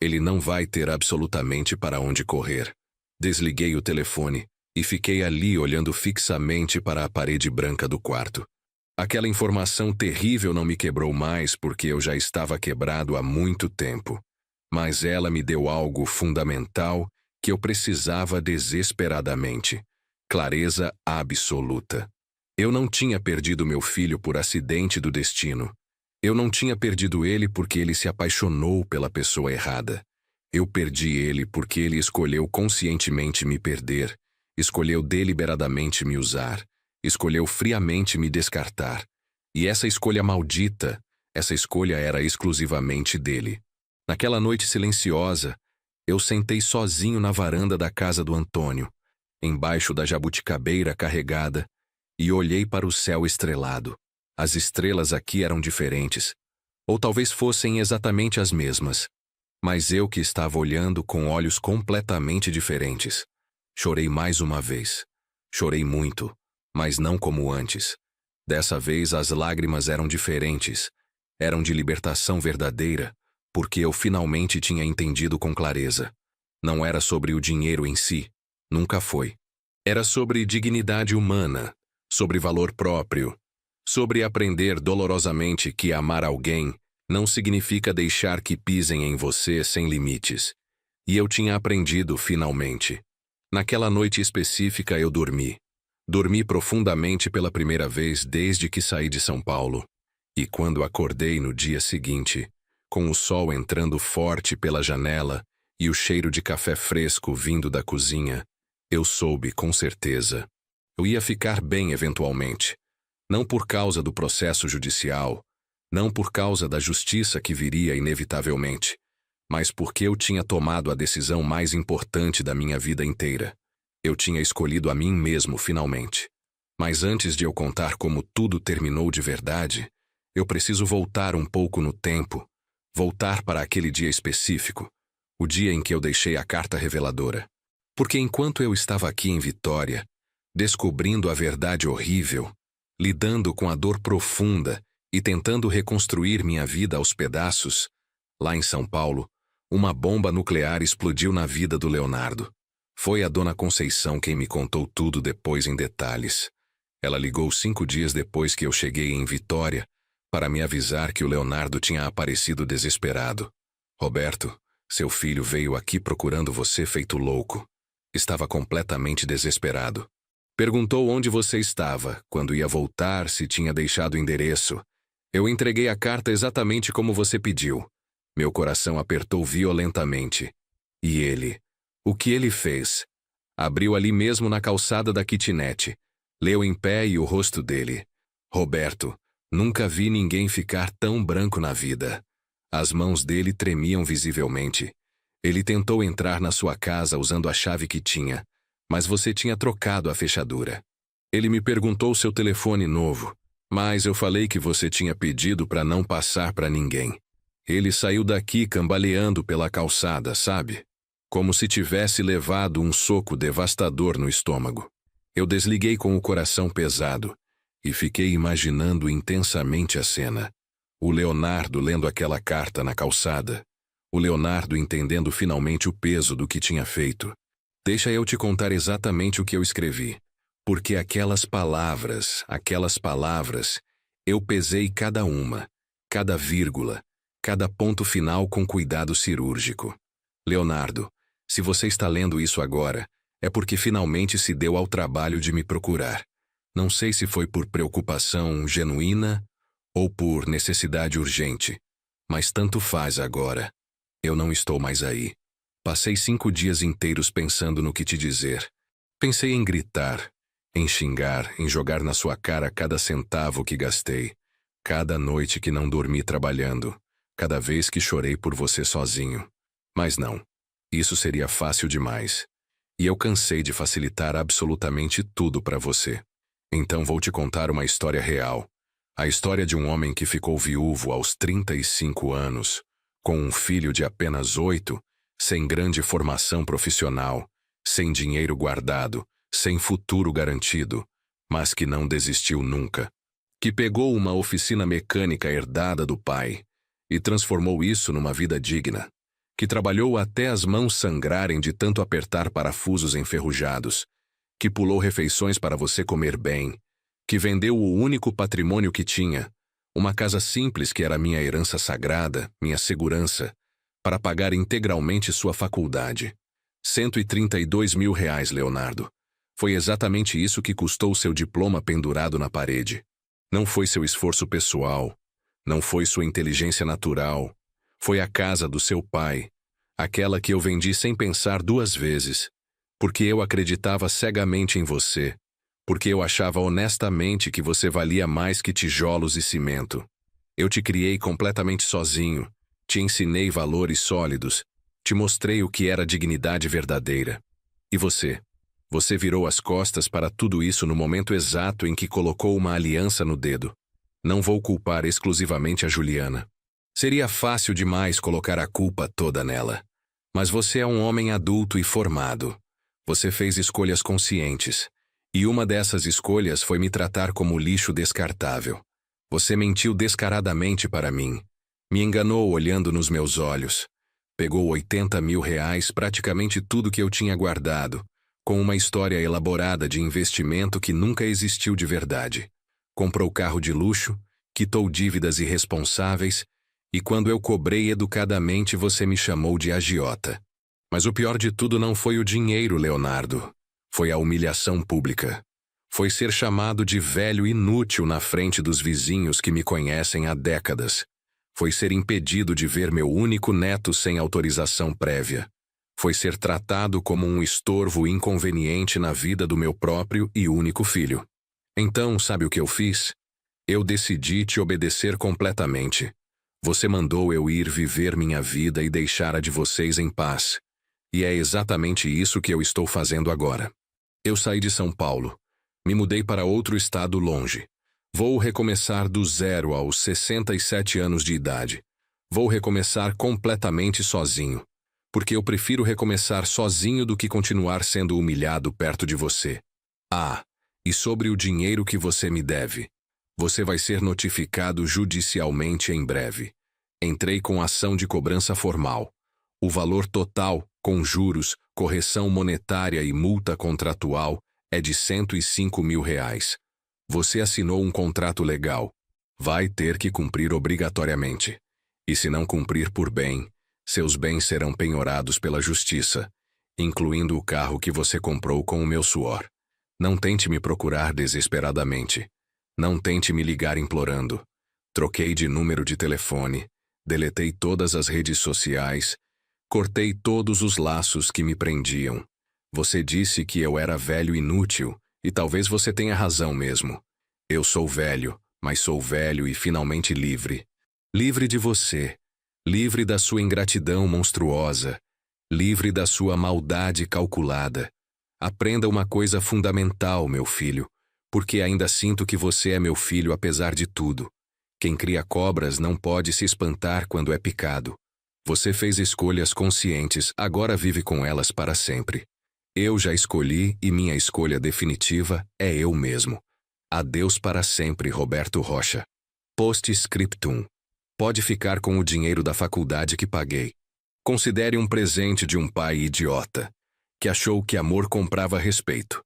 Ele não vai ter absolutamente para onde correr." Desliguei o telefone e fiquei ali olhando fixamente para a parede branca do quarto. Aquela informação terrível não me quebrou mais porque eu já estava quebrado há muito tempo. Mas ela me deu algo fundamental que eu precisava desesperadamente: clareza absoluta. Eu não tinha perdido meu filho por acidente do destino. Eu não tinha perdido ele porque ele se apaixonou pela pessoa errada. Eu perdi ele porque ele escolheu conscientemente me perder, escolheu deliberadamente me usar, escolheu friamente me descartar. E essa escolha maldita, essa escolha era exclusivamente dele. Naquela noite silenciosa, eu sentei sozinho na varanda da casa do Antônio, embaixo da jabuticabeira carregada, e olhei para o céu estrelado. As estrelas aqui eram diferentes, ou talvez fossem exatamente as mesmas, mas eu que estava olhando com olhos completamente diferentes. Chorei mais uma vez. Chorei muito, mas não como antes. Dessa vez as lágrimas eram diferentes, eram de libertação verdadeira, porque eu finalmente tinha entendido com clareza. Não era sobre o dinheiro em si, nunca foi. Era sobre dignidade humana, sobre valor próprio, sobre aprender dolorosamente que amar alguém não significa deixar que pisem em você sem limites. E eu tinha aprendido finalmente. Naquela noite específica eu dormi. Dormi profundamente pela primeira vez desde que saí de São Paulo. E quando acordei no dia seguinte, com o sol entrando forte pela janela e o cheiro de café fresco vindo da cozinha, eu soube com certeza. Eu ia ficar bem eventualmente. Não por causa do processo judicial, não por causa da justiça que viria inevitavelmente, mas porque eu tinha tomado a decisão mais importante da minha vida inteira. Eu tinha escolhido a mim mesmo finalmente. Mas antes de eu contar como tudo terminou de verdade, eu preciso voltar um pouco no tempo, voltar para aquele dia específico, o dia em que eu deixei a carta reveladora. Porque enquanto eu estava aqui em Vitória, descobrindo a verdade horrível, lidando com a dor profunda e tentando reconstruir minha vida aos pedaços, lá em São Paulo, uma bomba nuclear explodiu na vida do Leonardo. Foi a dona Conceição quem me contou tudo depois em detalhes. Ela ligou 5 dias depois que eu cheguei em Vitória para me avisar que o Leonardo tinha aparecido desesperado. "Roberto, seu filho veio aqui procurando você feito louco. Estava completamente desesperado. Perguntou onde você estava, quando ia voltar, se tinha deixado o endereço. Eu entreguei a carta exatamente como você pediu." Meu coração apertou violentamente. E ele? O que ele fez? Abriu ali mesmo na calçada da kitnet. Leu em pé e o rosto dele. Roberto, nunca vi ninguém ficar tão branco na vida. As mãos dele tremiam visivelmente. Ele tentou entrar na sua casa usando a chave que tinha, mas você tinha trocado a fechadura. Ele me perguntou seu telefone novo, mas eu falei que você tinha pedido para não passar para ninguém. Ele saiu daqui cambaleando pela calçada, sabe? Como se tivesse levado um soco devastador no estômago. Eu desliguei com o coração pesado e fiquei imaginando intensamente a cena. O Leonardo lendo aquela carta na calçada. O Leonardo entendendo finalmente o peso do que tinha feito. Deixa eu te contar exatamente o que eu escrevi. Porque aquelas palavras, eu pesei cada uma, cada vírgula, cada ponto final com cuidado cirúrgico. Leonardo, Se você está lendo isso agora, é porque finalmente se deu ao trabalho de me procurar. Não sei se foi por preocupação genuína ou por necessidade urgente, mas tanto faz agora. Eu não estou mais aí. Passei 5 dias inteiros pensando no que te dizer. Pensei em gritar, em xingar, em jogar na sua cara cada centavo que gastei, cada noite que não dormi trabalhando, cada vez que chorei por você sozinho. Mas não. Isso seria fácil demais. E eu cansei de facilitar absolutamente tudo para você. Então vou te contar uma história real. A história de um homem que ficou viúvo aos 35 anos, com um filho de apenas 8, sem grande formação profissional, sem dinheiro guardado, sem futuro garantido, mas que não desistiu nunca. Que pegou uma oficina mecânica herdada do pai e transformou isso numa vida digna. Que trabalhou até as mãos sangrarem de tanto apertar parafusos enferrujados. Que pulou refeições para você comer bem. Que vendeu o único patrimônio que tinha, uma casa simples que era minha herança sagrada, minha segurança, para pagar integralmente sua faculdade. 132 mil reais, Leonardo. Foi exatamente isso que custou seu diploma pendurado na parede. Não foi seu esforço pessoal, não foi sua inteligência natural, foi a casa do seu pai, aquela que eu vendi sem pensar 2 vezes, porque eu acreditava cegamente em você, porque eu achava honestamente que você valia mais que tijolos e cimento. Eu te criei completamente sozinho, te ensinei valores sólidos, te mostrei o que era dignidade verdadeira. E você? Você virou as costas para tudo isso no momento exato em que colocou uma aliança no dedo. Não vou culpar exclusivamente a Juliana. Seria fácil demais colocar a culpa toda nela. Mas você é um homem adulto e formado. Você fez escolhas conscientes. E uma dessas escolhas foi me tratar como lixo descartável. Você mentiu descaradamente para mim. Me enganou olhando nos meus olhos. Pegou 80 mil reais, praticamente tudo que eu tinha guardado, com uma história elaborada de investimento que nunca existiu de verdade. Comprou carro de luxo, quitou dívidas irresponsáveis, e quando eu cobrei educadamente você me chamou de agiota. Mas o pior de tudo não foi o dinheiro, Leonardo. Foi a humilhação pública. Foi ser chamado de velho inútil na frente dos vizinhos que me conhecem há décadas. Foi ser impedido de ver meu único neto sem autorização prévia. Foi ser tratado como um estorvo inconveniente na vida do meu próprio e único filho. Então, sabe o que eu fiz? Eu decidi te obedecer completamente. Você mandou eu ir viver minha vida e deixar a de vocês em paz. E é exatamente isso que eu estou fazendo agora. Eu saí de São Paulo. Me mudei para outro estado longe. Vou recomeçar do zero aos 67 anos de idade. Vou recomeçar completamente sozinho. Porque eu prefiro recomeçar sozinho do que continuar sendo humilhado perto de você. Ah, e sobre o dinheiro que você me deve. Você vai ser notificado judicialmente em breve. Entrei com ação de cobrança formal. O valor total, com juros, correção monetária e multa contratual, é de 105 mil reais. Você assinou um contrato legal. Vai ter que cumprir obrigatoriamente. E se não cumprir por bem, seus bens serão penhorados pela justiça, incluindo o carro que você comprou com o meu suor. Não tente me procurar desesperadamente. Não tente me ligar implorando. Troquei de número de telefone, deletei todas as redes sociais, cortei todos os laços que me prendiam. Você disse que eu era velho inútil, e talvez você tenha razão mesmo. Eu sou velho, mas sou velho e finalmente livre. Livre de você. Livre da sua ingratidão monstruosa. Livre da sua maldade calculada. Aprenda uma coisa fundamental, meu filho, porque ainda sinto que você é meu filho apesar de tudo. Quem cria cobras não pode se espantar quando é picado. Você fez escolhas conscientes, agora vive com elas para sempre. Eu já escolhi e minha escolha definitiva é eu mesmo. Adeus para sempre, Roberto Rocha. Post-scriptum. Pode ficar com o dinheiro da faculdade que paguei. Considere um presente de um pai idiota, que achou que amor comprava respeito.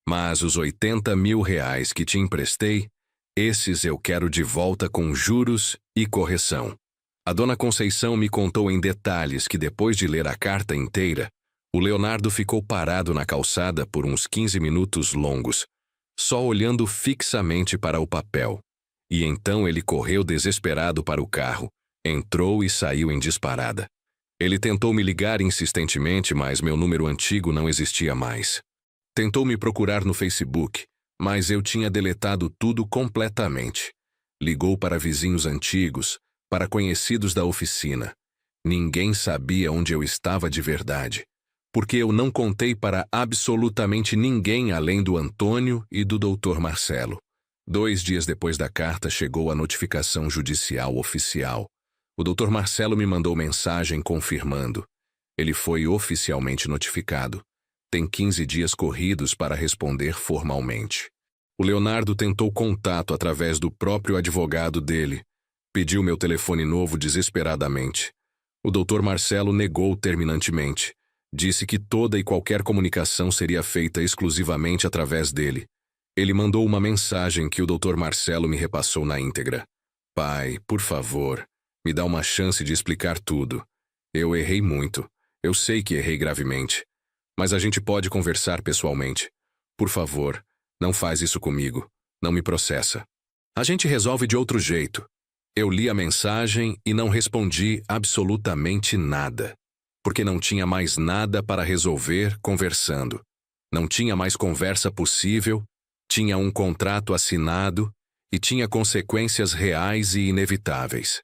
Mas os 80 mil reais que te emprestei, esses eu quero de volta com juros e correção. A dona Conceição me contou em detalhes que depois de ler a carta inteira, O Leonardo ficou parado na calçada por uns 15 minutos longos, só olhando fixamente para o papel. E então ele correu desesperado para o carro, entrou e saiu em disparada. Ele tentou me ligar insistentemente, mas meu número antigo não existia mais. Tentou me procurar no Facebook, mas eu tinha deletado tudo completamente. Ligou para vizinhos antigos, para conhecidos da oficina. Ninguém sabia onde eu estava de verdade, porque eu não contei para absolutamente ninguém além do Antônio e do Dr. Marcelo. 2 dias depois da carta chegou a notificação judicial oficial. O Dr. Marcelo me mandou mensagem confirmando. Ele foi oficialmente notificado. Tem 15 dias corridos para responder formalmente. O Leonardo tentou contato através do próprio advogado dele. Pediu meu telefone novo desesperadamente. O Dr. Marcelo negou terminantemente. Disse que toda e qualquer comunicação seria feita exclusivamente através dele. Ele mandou uma mensagem que o Dr. Marcelo me repassou na íntegra. Pai, por favor, me dá uma chance de explicar tudo. Eu errei muito. Eu sei que errei gravemente. Mas a gente pode conversar pessoalmente. Por favor, não faz isso comigo. Não me processa. A gente resolve de outro jeito. Eu li a mensagem e não respondi absolutamente nada. Porque não tinha mais nada para resolver conversando. Não tinha mais conversa possível, tinha um contrato assinado e tinha consequências reais e inevitáveis.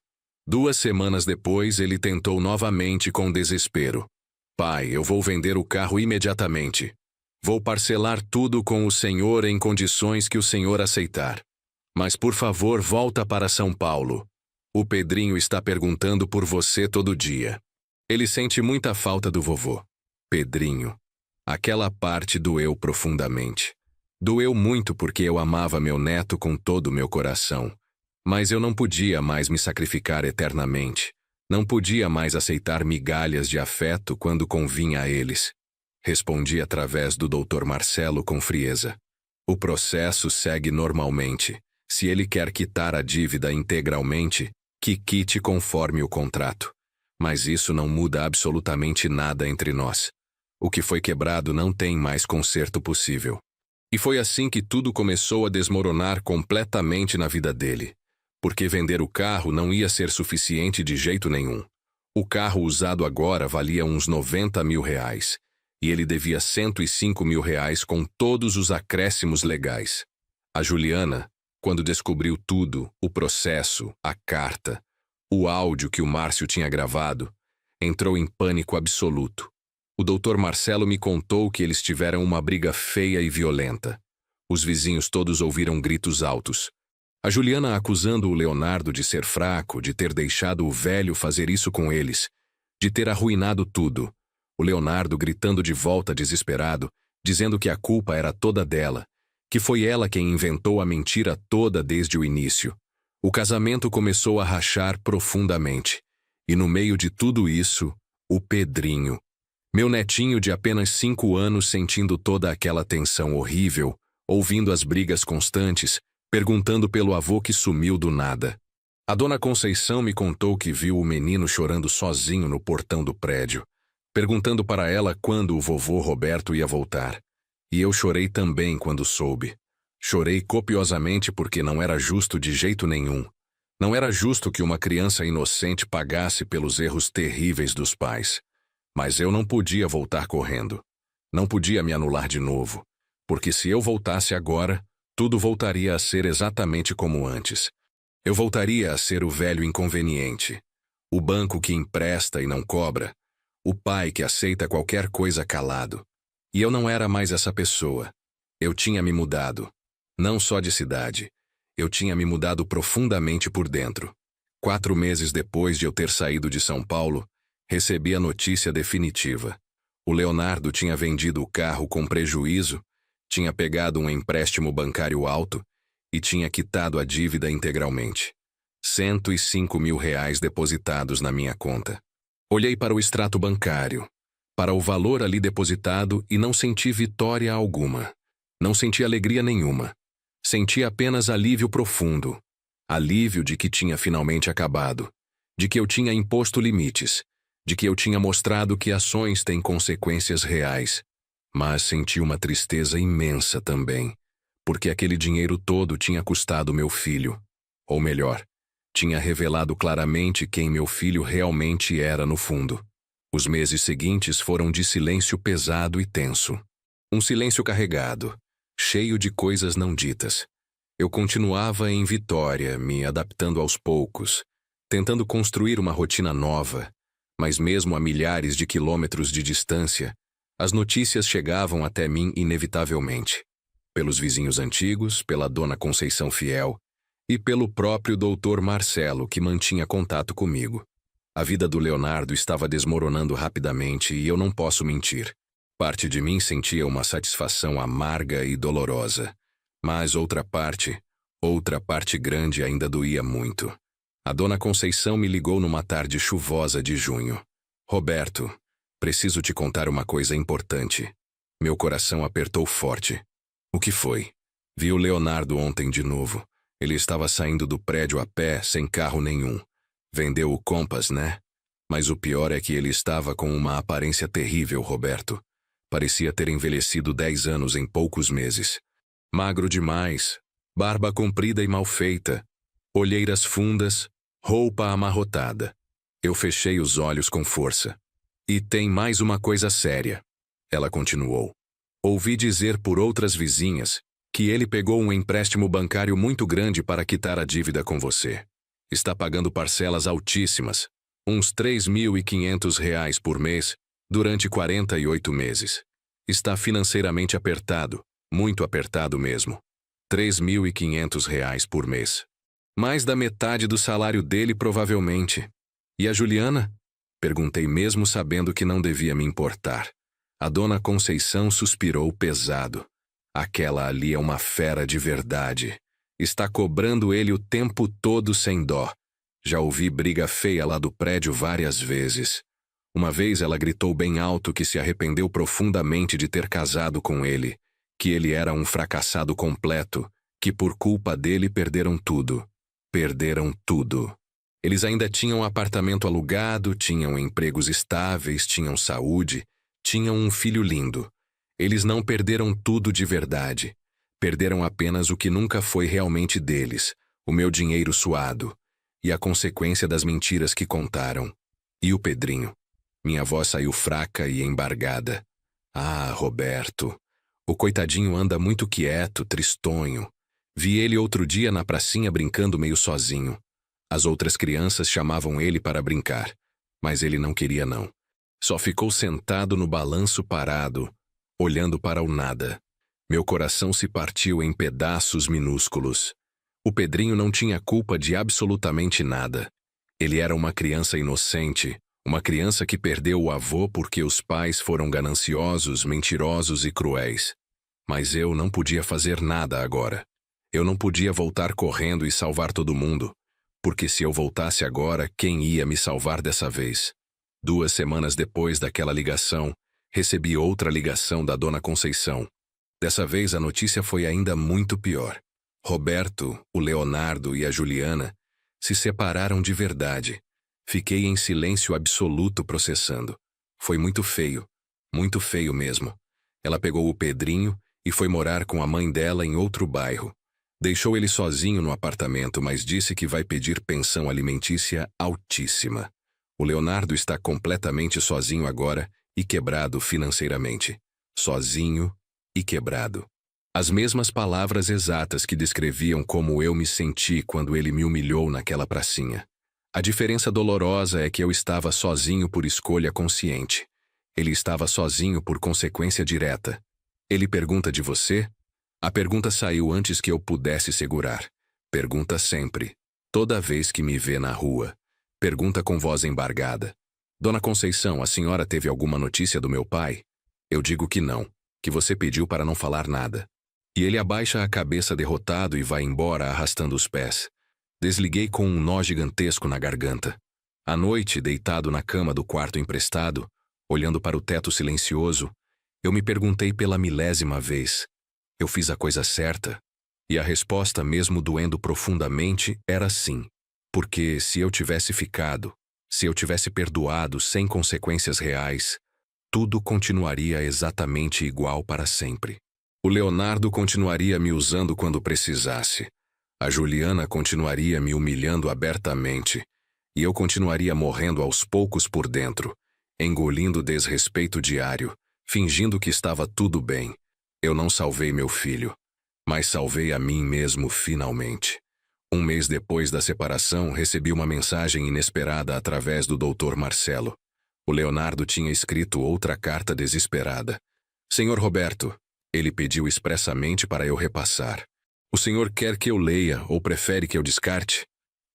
2 semanas depois, ele tentou novamente com desespero. Pai, eu vou vender o carro imediatamente. Vou parcelar tudo com o senhor em condições que o senhor aceitar. Mas, por favor, volta para São Paulo. O Pedrinho está perguntando por você todo dia. Ele sente muita falta do vovô. Pedrinho. Aquela parte doeu profundamente. Doeu muito porque eu amava meu neto com todo o meu coração. Mas eu não podia mais me sacrificar eternamente. Não podia mais aceitar migalhas de afeto quando convinha a eles. Respondi através do Dr. Marcelo com frieza. O processo segue normalmente. Se ele quer quitar a dívida integralmente, que quite conforme o contrato. Mas isso não muda absolutamente nada entre nós. O que foi quebrado não tem mais conserto possível. E foi assim que tudo começou a desmoronar completamente na vida dele. Porque vender o carro não ia ser suficiente de jeito nenhum. O carro usado agora valia uns 90 mil reais. E ele devia 105 mil reais com todos os acréscimos legais. A Juliana, quando descobriu tudo, o processo, a carta, o áudio que o Márcio tinha gravado, entrou em pânico absoluto. O Dr. Marcelo me contou que eles tiveram uma briga feia e violenta. Os vizinhos todos ouviram gritos altos. A Juliana acusando o Leonardo de ser fraco, de ter deixado o velho fazer isso com eles, de ter arruinado tudo. O Leonardo gritando de volta desesperado, dizendo que a culpa era toda dela, que foi ela quem inventou a mentira toda desde o início. O casamento começou a rachar profundamente. E no meio de tudo isso, o Pedrinho. Meu netinho de apenas 5 anos sentindo toda aquela tensão horrível, ouvindo as brigas constantes, perguntando pelo avô que sumiu do nada. A dona Conceição me contou que viu o menino chorando sozinho no portão do prédio, perguntando para ela quando o vovô Roberto ia voltar. E eu chorei também quando soube. Chorei copiosamente porque não era justo de jeito nenhum. Não era justo que uma criança inocente pagasse pelos erros terríveis dos pais. Mas eu não podia voltar correndo. Não podia me anular de novo. Porque se eu voltasse agora, tudo voltaria a ser exatamente como antes. Eu voltaria a ser o velho inconveniente. O banco que empresta e não cobra. O pai que aceita qualquer coisa calado. E eu não era mais essa pessoa. Eu tinha me mudado. Não só de cidade. Eu tinha me mudado profundamente por dentro. 4 meses depois de eu ter saído de São Paulo, recebi a notícia definitiva. O Leonardo tinha vendido o carro com prejuízo, tinha pegado um empréstimo bancário alto e tinha quitado a dívida integralmente. 105 mil reais depositados na minha conta. Olhei para o extrato bancário, para o valor ali depositado e não senti vitória alguma. Não senti alegria nenhuma. Senti apenas alívio profundo. Alívio de que tinha finalmente acabado. De que eu tinha imposto limites. de que eu tinha mostrado que ações têm consequências reais. Mas senti uma tristeza imensa também, porque aquele dinheiro todo tinha custado meu filho. Ou melhor, tinha revelado claramente quem meu filho realmente era no fundo. Os meses seguintes foram de silêncio pesado e tenso. Um silêncio carregado, cheio de coisas não ditas. Eu continuava em Vitória, me adaptando aos poucos, tentando construir uma rotina nova, mas mesmo a milhares de quilômetros de distância, as notícias chegavam até mim inevitavelmente. Pelos vizinhos antigos, pela dona Conceição Fiel e pelo próprio doutor Marcelo, que mantinha contato comigo. A vida do Leonardo estava desmoronando rapidamente e eu não posso mentir. Parte de mim sentia uma satisfação amarga e dolorosa, mas outra parte grande ainda doía muito. A dona Conceição me ligou numa tarde chuvosa de junho. Roberto, preciso te contar uma coisa importante. Meu coração apertou forte. O que foi? Vi o Leonardo ontem de novo. Ele estava saindo do prédio a pé, sem carro nenhum. Vendeu o Compass, né? Mas o pior é que ele estava com uma aparência terrível, Roberto. Parecia ter envelhecido 10 anos em poucos meses. Magro demais, barba comprida e mal feita, olheiras fundas, roupa amarrotada. Eu fechei os olhos com força. E tem mais uma coisa séria. Ela continuou. Ouvi dizer por outras vizinhas que ele pegou um empréstimo bancário muito grande para quitar a dívida com você. Está pagando parcelas altíssimas, uns R$ 3.500 por mês, durante 48 meses. Está financeiramente apertado, muito apertado mesmo. R$ 3.500 por mês. Mais da metade do salário dele, provavelmente. E a Juliana? Perguntei mesmo sabendo que não devia me importar. A dona Conceição suspirou pesado. Aquela ali é uma fera de verdade. Está cobrando ele o tempo todo sem dó. Já ouvi briga feia lá do prédio várias vezes. Uma vez ela gritou bem alto que se arrependeu profundamente de ter casado com ele, que ele era um fracassado completo, que por culpa dele perderam tudo. Perderam tudo. Eles ainda tinham apartamento alugado, tinham empregos estáveis, tinham saúde, tinham um filho lindo. Eles não perderam tudo de verdade. Perderam apenas o que nunca foi realmente deles, o meu dinheiro suado, e a consequência das mentiras que contaram. E o Pedrinho? Minha voz saiu fraca e embargada. Ah, Roberto. O coitadinho anda muito quieto, tristonho. Vi ele outro dia na pracinha brincando meio sozinho. As outras crianças chamavam ele para brincar, mas ele não queria não. Só ficou sentado no balanço parado, olhando para o nada. Meu coração se partiu em pedaços minúsculos. O Pedrinho não tinha culpa de absolutamente nada. Ele era uma criança inocente, uma criança que perdeu o avô porque os pais foram gananciosos, mentirosos e cruéis. Mas eu não podia fazer nada agora. Eu não podia voltar correndo e salvar todo mundo, porque se eu voltasse agora, quem ia me salvar dessa vez? 2 semanas depois daquela ligação, recebi outra ligação da dona Conceição. Dessa vez a notícia foi ainda muito pior. Roberto, o Leonardo e a Juliana se separaram de verdade. Fiquei em silêncio absoluto processando. Foi muito feio mesmo. Ela pegou o Pedrinho e foi morar com a mãe dela em outro bairro. Deixou ele sozinho no apartamento, mas disse que vai pedir pensão alimentícia altíssima. O Leonardo está completamente sozinho agora e quebrado financeiramente. Sozinho e quebrado. As mesmas palavras exatas que descreviam como eu me senti quando ele me humilhou naquela pracinha. A diferença dolorosa é que eu estava sozinho por escolha consciente. Ele estava sozinho por consequência direta. Ele pergunta de você? A pergunta saiu antes que eu pudesse segurar. Pergunta sempre. Toda vez que me vê na rua. Pergunta com voz embargada. Dona Conceição, a senhora teve alguma notícia do meu pai? Eu digo que não, que você pediu para não falar nada. E ele abaixa a cabeça derrotado e vai embora arrastando os pés. Desliguei com um nó gigantesco na garganta. À noite, deitado na cama do quarto emprestado, olhando para o teto silencioso, eu me perguntei pela 1000ª vez. Eu fiz a coisa certa? E a resposta, mesmo doendo profundamente, era sim. Porque se eu tivesse ficado, Se eu tivesse perdoado sem consequências reais, tudo continuaria exatamente igual para sempre. O Leonardo continuaria me usando quando precisasse. A Juliana continuaria me humilhando abertamente. E eu continuaria morrendo aos poucos por dentro, engolindo desrespeito diário, fingindo que estava tudo bem. Eu não salvei meu filho, mas salvei a mim mesmo finalmente. Um mês depois da separação, recebi uma mensagem inesperada através do Dr. Marcelo. O Leonardo tinha escrito outra carta desesperada. Senhor Roberto, ele pediu expressamente para eu repassar. O senhor quer que eu leia ou prefere que eu descarte?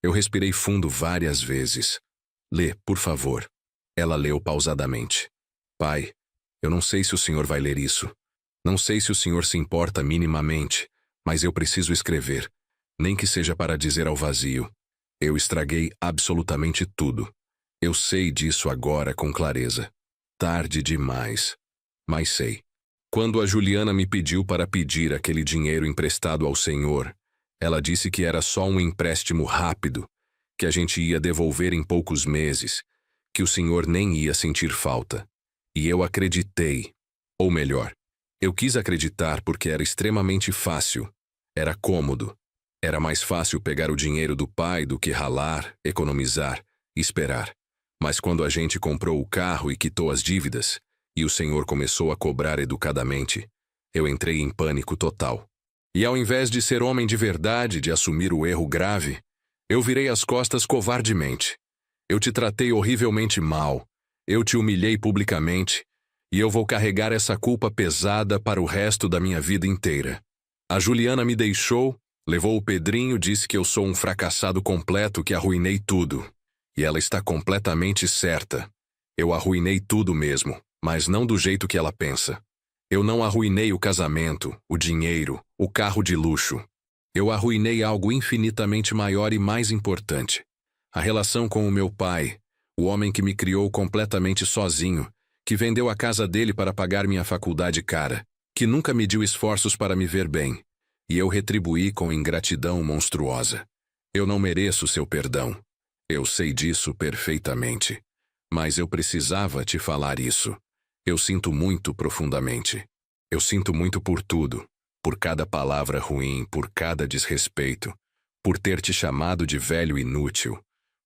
Eu respirei fundo várias vezes. Lê, por favor. Ela leu pausadamente. Pai, eu não sei se o senhor vai ler isso. Não sei se o senhor se importa minimamente, mas eu preciso escrever, nem que seja para dizer ao vazio. Eu estraguei absolutamente tudo. Eu sei disso agora com clareza. Tarde demais. Mas sei. Quando a Juliana me pediu para pedir aquele dinheiro emprestado ao senhor, ela disse que era só um empréstimo rápido, que a gente ia devolver em poucos meses, que o senhor nem ia sentir falta. E eu acreditei. Ou melhor, eu quis acreditar porque era extremamente fácil. Era cômodo. Era mais fácil pegar o dinheiro do pai do que ralar, economizar, esperar. Mas quando a gente comprou o carro e quitou as dívidas, e o senhor começou a cobrar educadamente, eu entrei em pânico total. E ao invés de ser homem de verdade, de assumir o erro grave, eu virei as costas covardemente. Eu te tratei horrivelmente mal, eu te humilhei publicamente, e eu vou carregar essa culpa pesada para o resto da minha vida inteira. A Juliana me deixou, levou o Pedrinho, disse que eu sou um fracassado completo, que arruinei tudo. E ela está completamente certa. Eu arruinei tudo mesmo, mas não do jeito que ela pensa. Eu não arruinei o casamento, o dinheiro, o carro de luxo. Eu arruinei algo infinitamente maior e mais importante. A relação com o meu pai, o homem que me criou completamente sozinho, que vendeu a casa dele para pagar minha faculdade cara, que nunca mediu esforços para me ver bem. E eu retribuí com ingratidão monstruosa. Eu não mereço seu perdão. Eu sei disso perfeitamente. Mas eu precisava te falar isso. Eu sinto muito profundamente. Eu sinto muito por tudo. Por cada palavra ruim, por cada desrespeito. Por ter te chamado de velho inútil.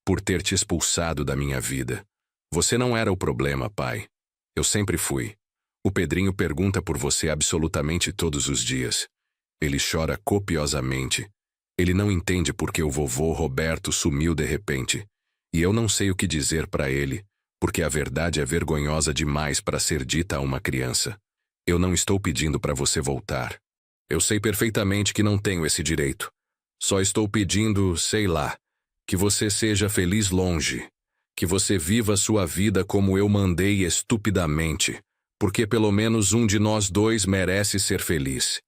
Por ter te expulsado da minha vida. Você não era o problema, pai. Eu sempre fui. O Pedrinho pergunta por você absolutamente todos os dias. Ele chora copiosamente. Ele não entende porque o vovô Roberto sumiu de repente. E eu não sei o que dizer para ele, porque a verdade é vergonhosa demais para ser dita a uma criança. Eu não estou pedindo para você voltar. Eu sei perfeitamente que não tenho esse direito. Só estou pedindo, sei lá, que você seja feliz longe. Que você viva sua vida como eu mandei estupidamente, porque pelo menos um de nós dois merece ser feliz.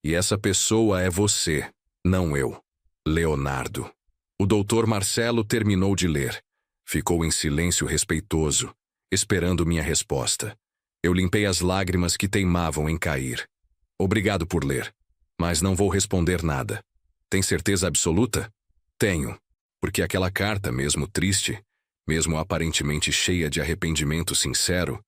E essa pessoa é você, não eu. Leonardo. O Dr. Marcelo terminou de ler. Ficou em silêncio respeitoso, esperando minha resposta. Eu limpei as lágrimas que teimavam em cair. Obrigado por ler, mas não vou responder nada. Tem certeza absoluta? Tenho, porque aquela carta, mesmo triste, mesmo aparentemente cheia de arrependimento sincero,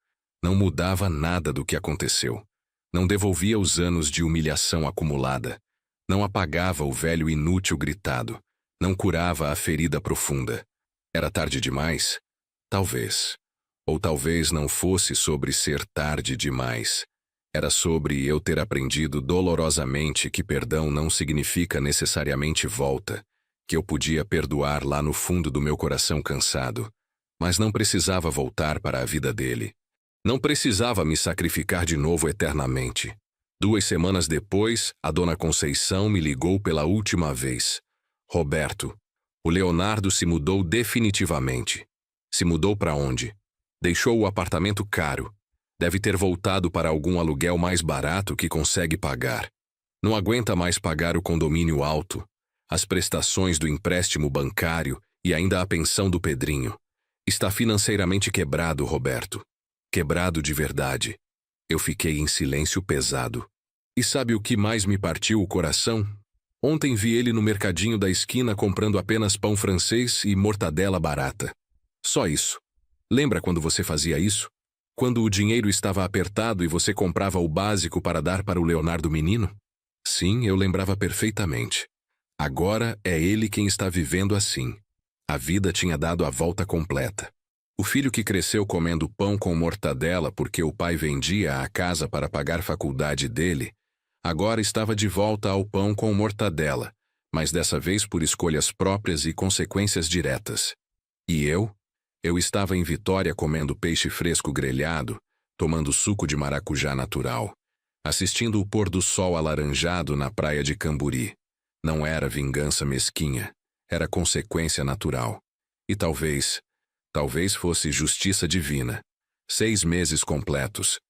não mudava nada do que aconteceu. Não devolvia os anos de humilhação acumulada. Não apagava o velho inútil gritado. Não curava a ferida profunda. Era tarde demais? Talvez. Ou talvez não fosse sobre ser tarde demais. Era sobre eu ter aprendido dolorosamente que perdão não significa necessariamente volta, que eu podia perdoar lá no fundo do meu coração cansado, mas não precisava voltar para a vida dele. Não precisava me sacrificar de novo eternamente. 2 semanas depois, a dona Conceição me ligou pela última vez. Roberto, o Leonardo se mudou definitivamente. Se mudou para onde? Deixou o apartamento caro. Deve ter voltado para algum aluguel mais barato que consegue pagar. Não aguenta mais pagar o condomínio alto, as prestações do empréstimo bancário e ainda a pensão do Pedrinho. Está financeiramente quebrado, Roberto. Quebrado de verdade. Eu fiquei em silêncio pesado. E sabe o que mais me partiu o coração? Ontem vi ele no mercadinho da esquina comprando apenas pão francês e mortadela barata. Só isso. Lembra quando você fazia isso? Quando o dinheiro estava apertado e você comprava o básico para dar para o Leonardo menino? Sim, eu lembrava perfeitamente. Agora é ele quem está vivendo assim. A vida tinha dado a volta completa. O filho que cresceu comendo pão com mortadela porque o pai vendia a casa para pagar a faculdade dele, agora estava de volta ao pão com mortadela, mas dessa vez por escolhas próprias e consequências diretas. E eu? Eu estava em Vitória comendo peixe fresco grelhado, tomando suco de maracujá natural, assistindo o pôr do sol alaranjado na praia de Camburi. Não era vingança mesquinha, era consequência natural. E talvez fosse justiça divina. 6 meses completos.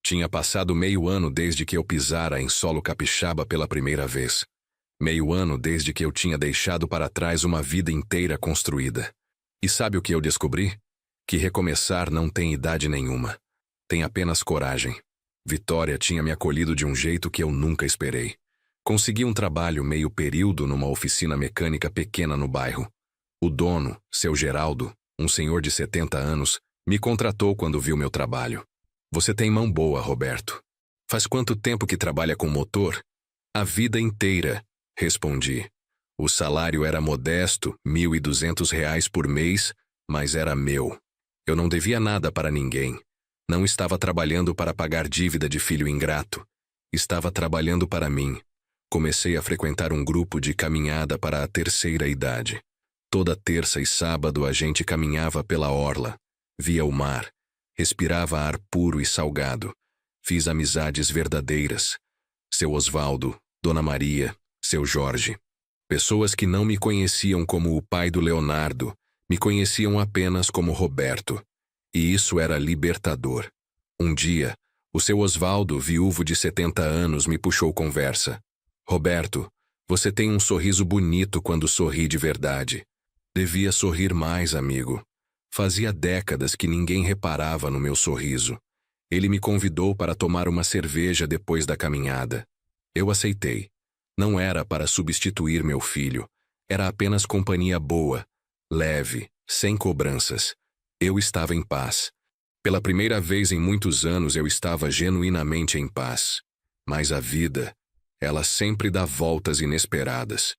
Tinha passado meio ano desde que eu pisara em solo capixaba pela primeira vez. Meio ano desde que eu tinha deixado para trás uma vida inteira construída. E sabe o que eu descobri? Que recomeçar não tem idade nenhuma. Tem apenas coragem. Vitória tinha me acolhido de um jeito que eu nunca esperei. Consegui um trabalho meio período numa oficina mecânica pequena no bairro. O dono, seu Geraldo, um senhor de 70 anos, me contratou quando viu meu trabalho. Você tem mão boa, Roberto. Faz quanto tempo que trabalha com motor? A vida inteira, respondi. O salário era modesto, R$ 1.200 por mês, mas era meu. Eu não devia nada para ninguém. Não estava trabalhando para pagar dívida de filho ingrato. Estava trabalhando para mim. Comecei a frequentar um grupo de caminhada para a terceira idade. Toda terça e sábado a gente caminhava pela orla, via o mar, respirava ar puro e salgado. Fiz amizades verdadeiras. Seu Osvaldo, Dona Maria, seu Jorge. Pessoas que não me conheciam como o pai do Leonardo, me conheciam apenas como Roberto. E isso era libertador. Um dia, o seu Osvaldo, viúvo de 70 anos, me puxou conversa. Roberto, você tem um sorriso bonito quando sorri de verdade. Devia sorrir mais, amigo. Fazia décadas que ninguém reparava no meu sorriso. Ele me convidou para tomar uma cerveja depois da caminhada. Eu aceitei. Não era para substituir meu filho. Era apenas companhia boa, leve, sem cobranças. Eu estava em paz. Pela primeira vez em muitos anos eu estava genuinamente em paz. Mas a vida, ela sempre dá voltas inesperadas.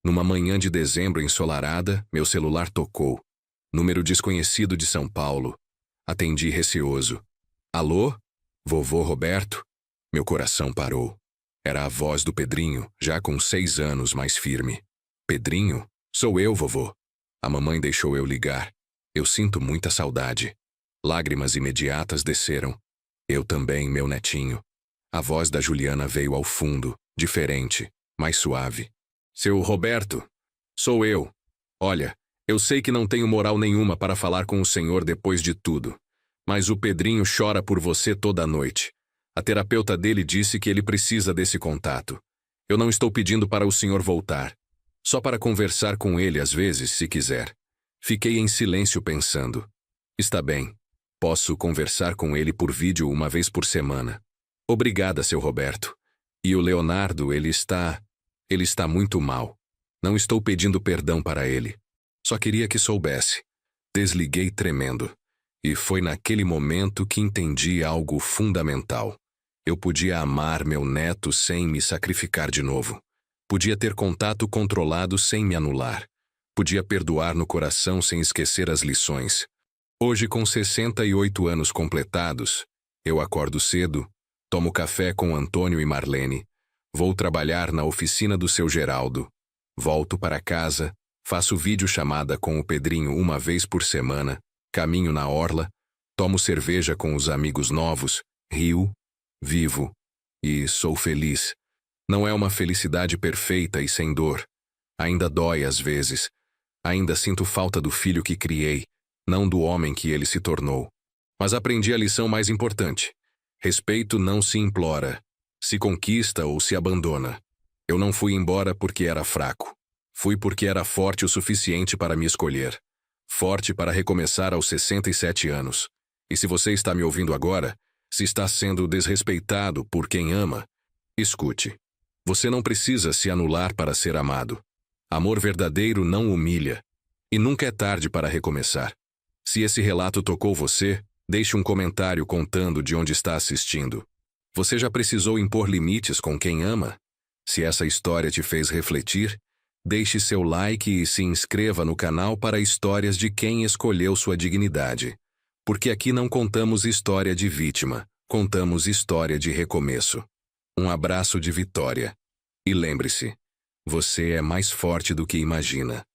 Numa manhã de dezembro ensolarada, meu celular tocou. Número desconhecido de São Paulo. Atendi receoso. Alô? Vovô Roberto? Meu coração parou. Era a voz do Pedrinho, já com 6 anos, mais firme. Pedrinho? Sou eu, vovô. A mamãe deixou eu ligar. Eu sinto muita saudade. Lágrimas imediatas desceram. Eu também, meu netinho. A voz da Juliana veio ao fundo, diferente, mais suave. Seu Roberto, sou eu. Olha, eu sei que não tenho moral nenhuma para falar com o senhor depois de tudo. Mas o Pedrinho chora por você toda a noite. A terapeuta dele disse que ele precisa desse contato. Eu não estou pedindo para o senhor voltar. Só para conversar com ele às vezes, se quiser. Fiquei em silêncio pensando. Está bem. Posso conversar com ele por vídeo uma vez por semana. Obrigada, seu Roberto. E o Leonardo, ele está muito mal. Não estou pedindo perdão para ele. Só queria que soubesse. Desliguei tremendo. E foi naquele momento que entendi algo fundamental. Eu podia amar meu neto sem me sacrificar de novo. Podia ter contato controlado sem me anular. Podia perdoar no coração sem esquecer as lições. Hoje, com 68 anos completados, eu acordo cedo, tomo café com Antônio e Marlene, vou trabalhar na oficina do seu Geraldo, volto para casa, faço videochamada com o Pedrinho uma vez por semana, caminho na orla, tomo cerveja com os amigos novos, rio, vivo e sou feliz. Não é uma felicidade perfeita e sem dor. Ainda dói às vezes. Ainda sinto falta do filho que criei, não do homem que ele se tornou. Mas aprendi a lição mais importante. Respeito não se implora, se conquista ou se abandona. Eu não fui embora porque era fraco. Fui porque era forte o suficiente para me escolher. Forte para recomeçar aos 67 anos. E se você está me ouvindo agora, se está sendo desrespeitado por quem ama, escute. Você não precisa se anular para ser amado. Amor verdadeiro não humilha. E nunca é tarde para recomeçar. Se esse relato tocou você, deixe um comentário contando de onde está assistindo. Você já precisou impor limites com quem ama? Se essa história te fez refletir, deixe seu like e se inscreva no canal para histórias de quem escolheu sua dignidade. Porque aqui não contamos história de vítima, contamos história de recomeço. Um abraço de vitória. E lembre-se, você é mais forte do que imagina.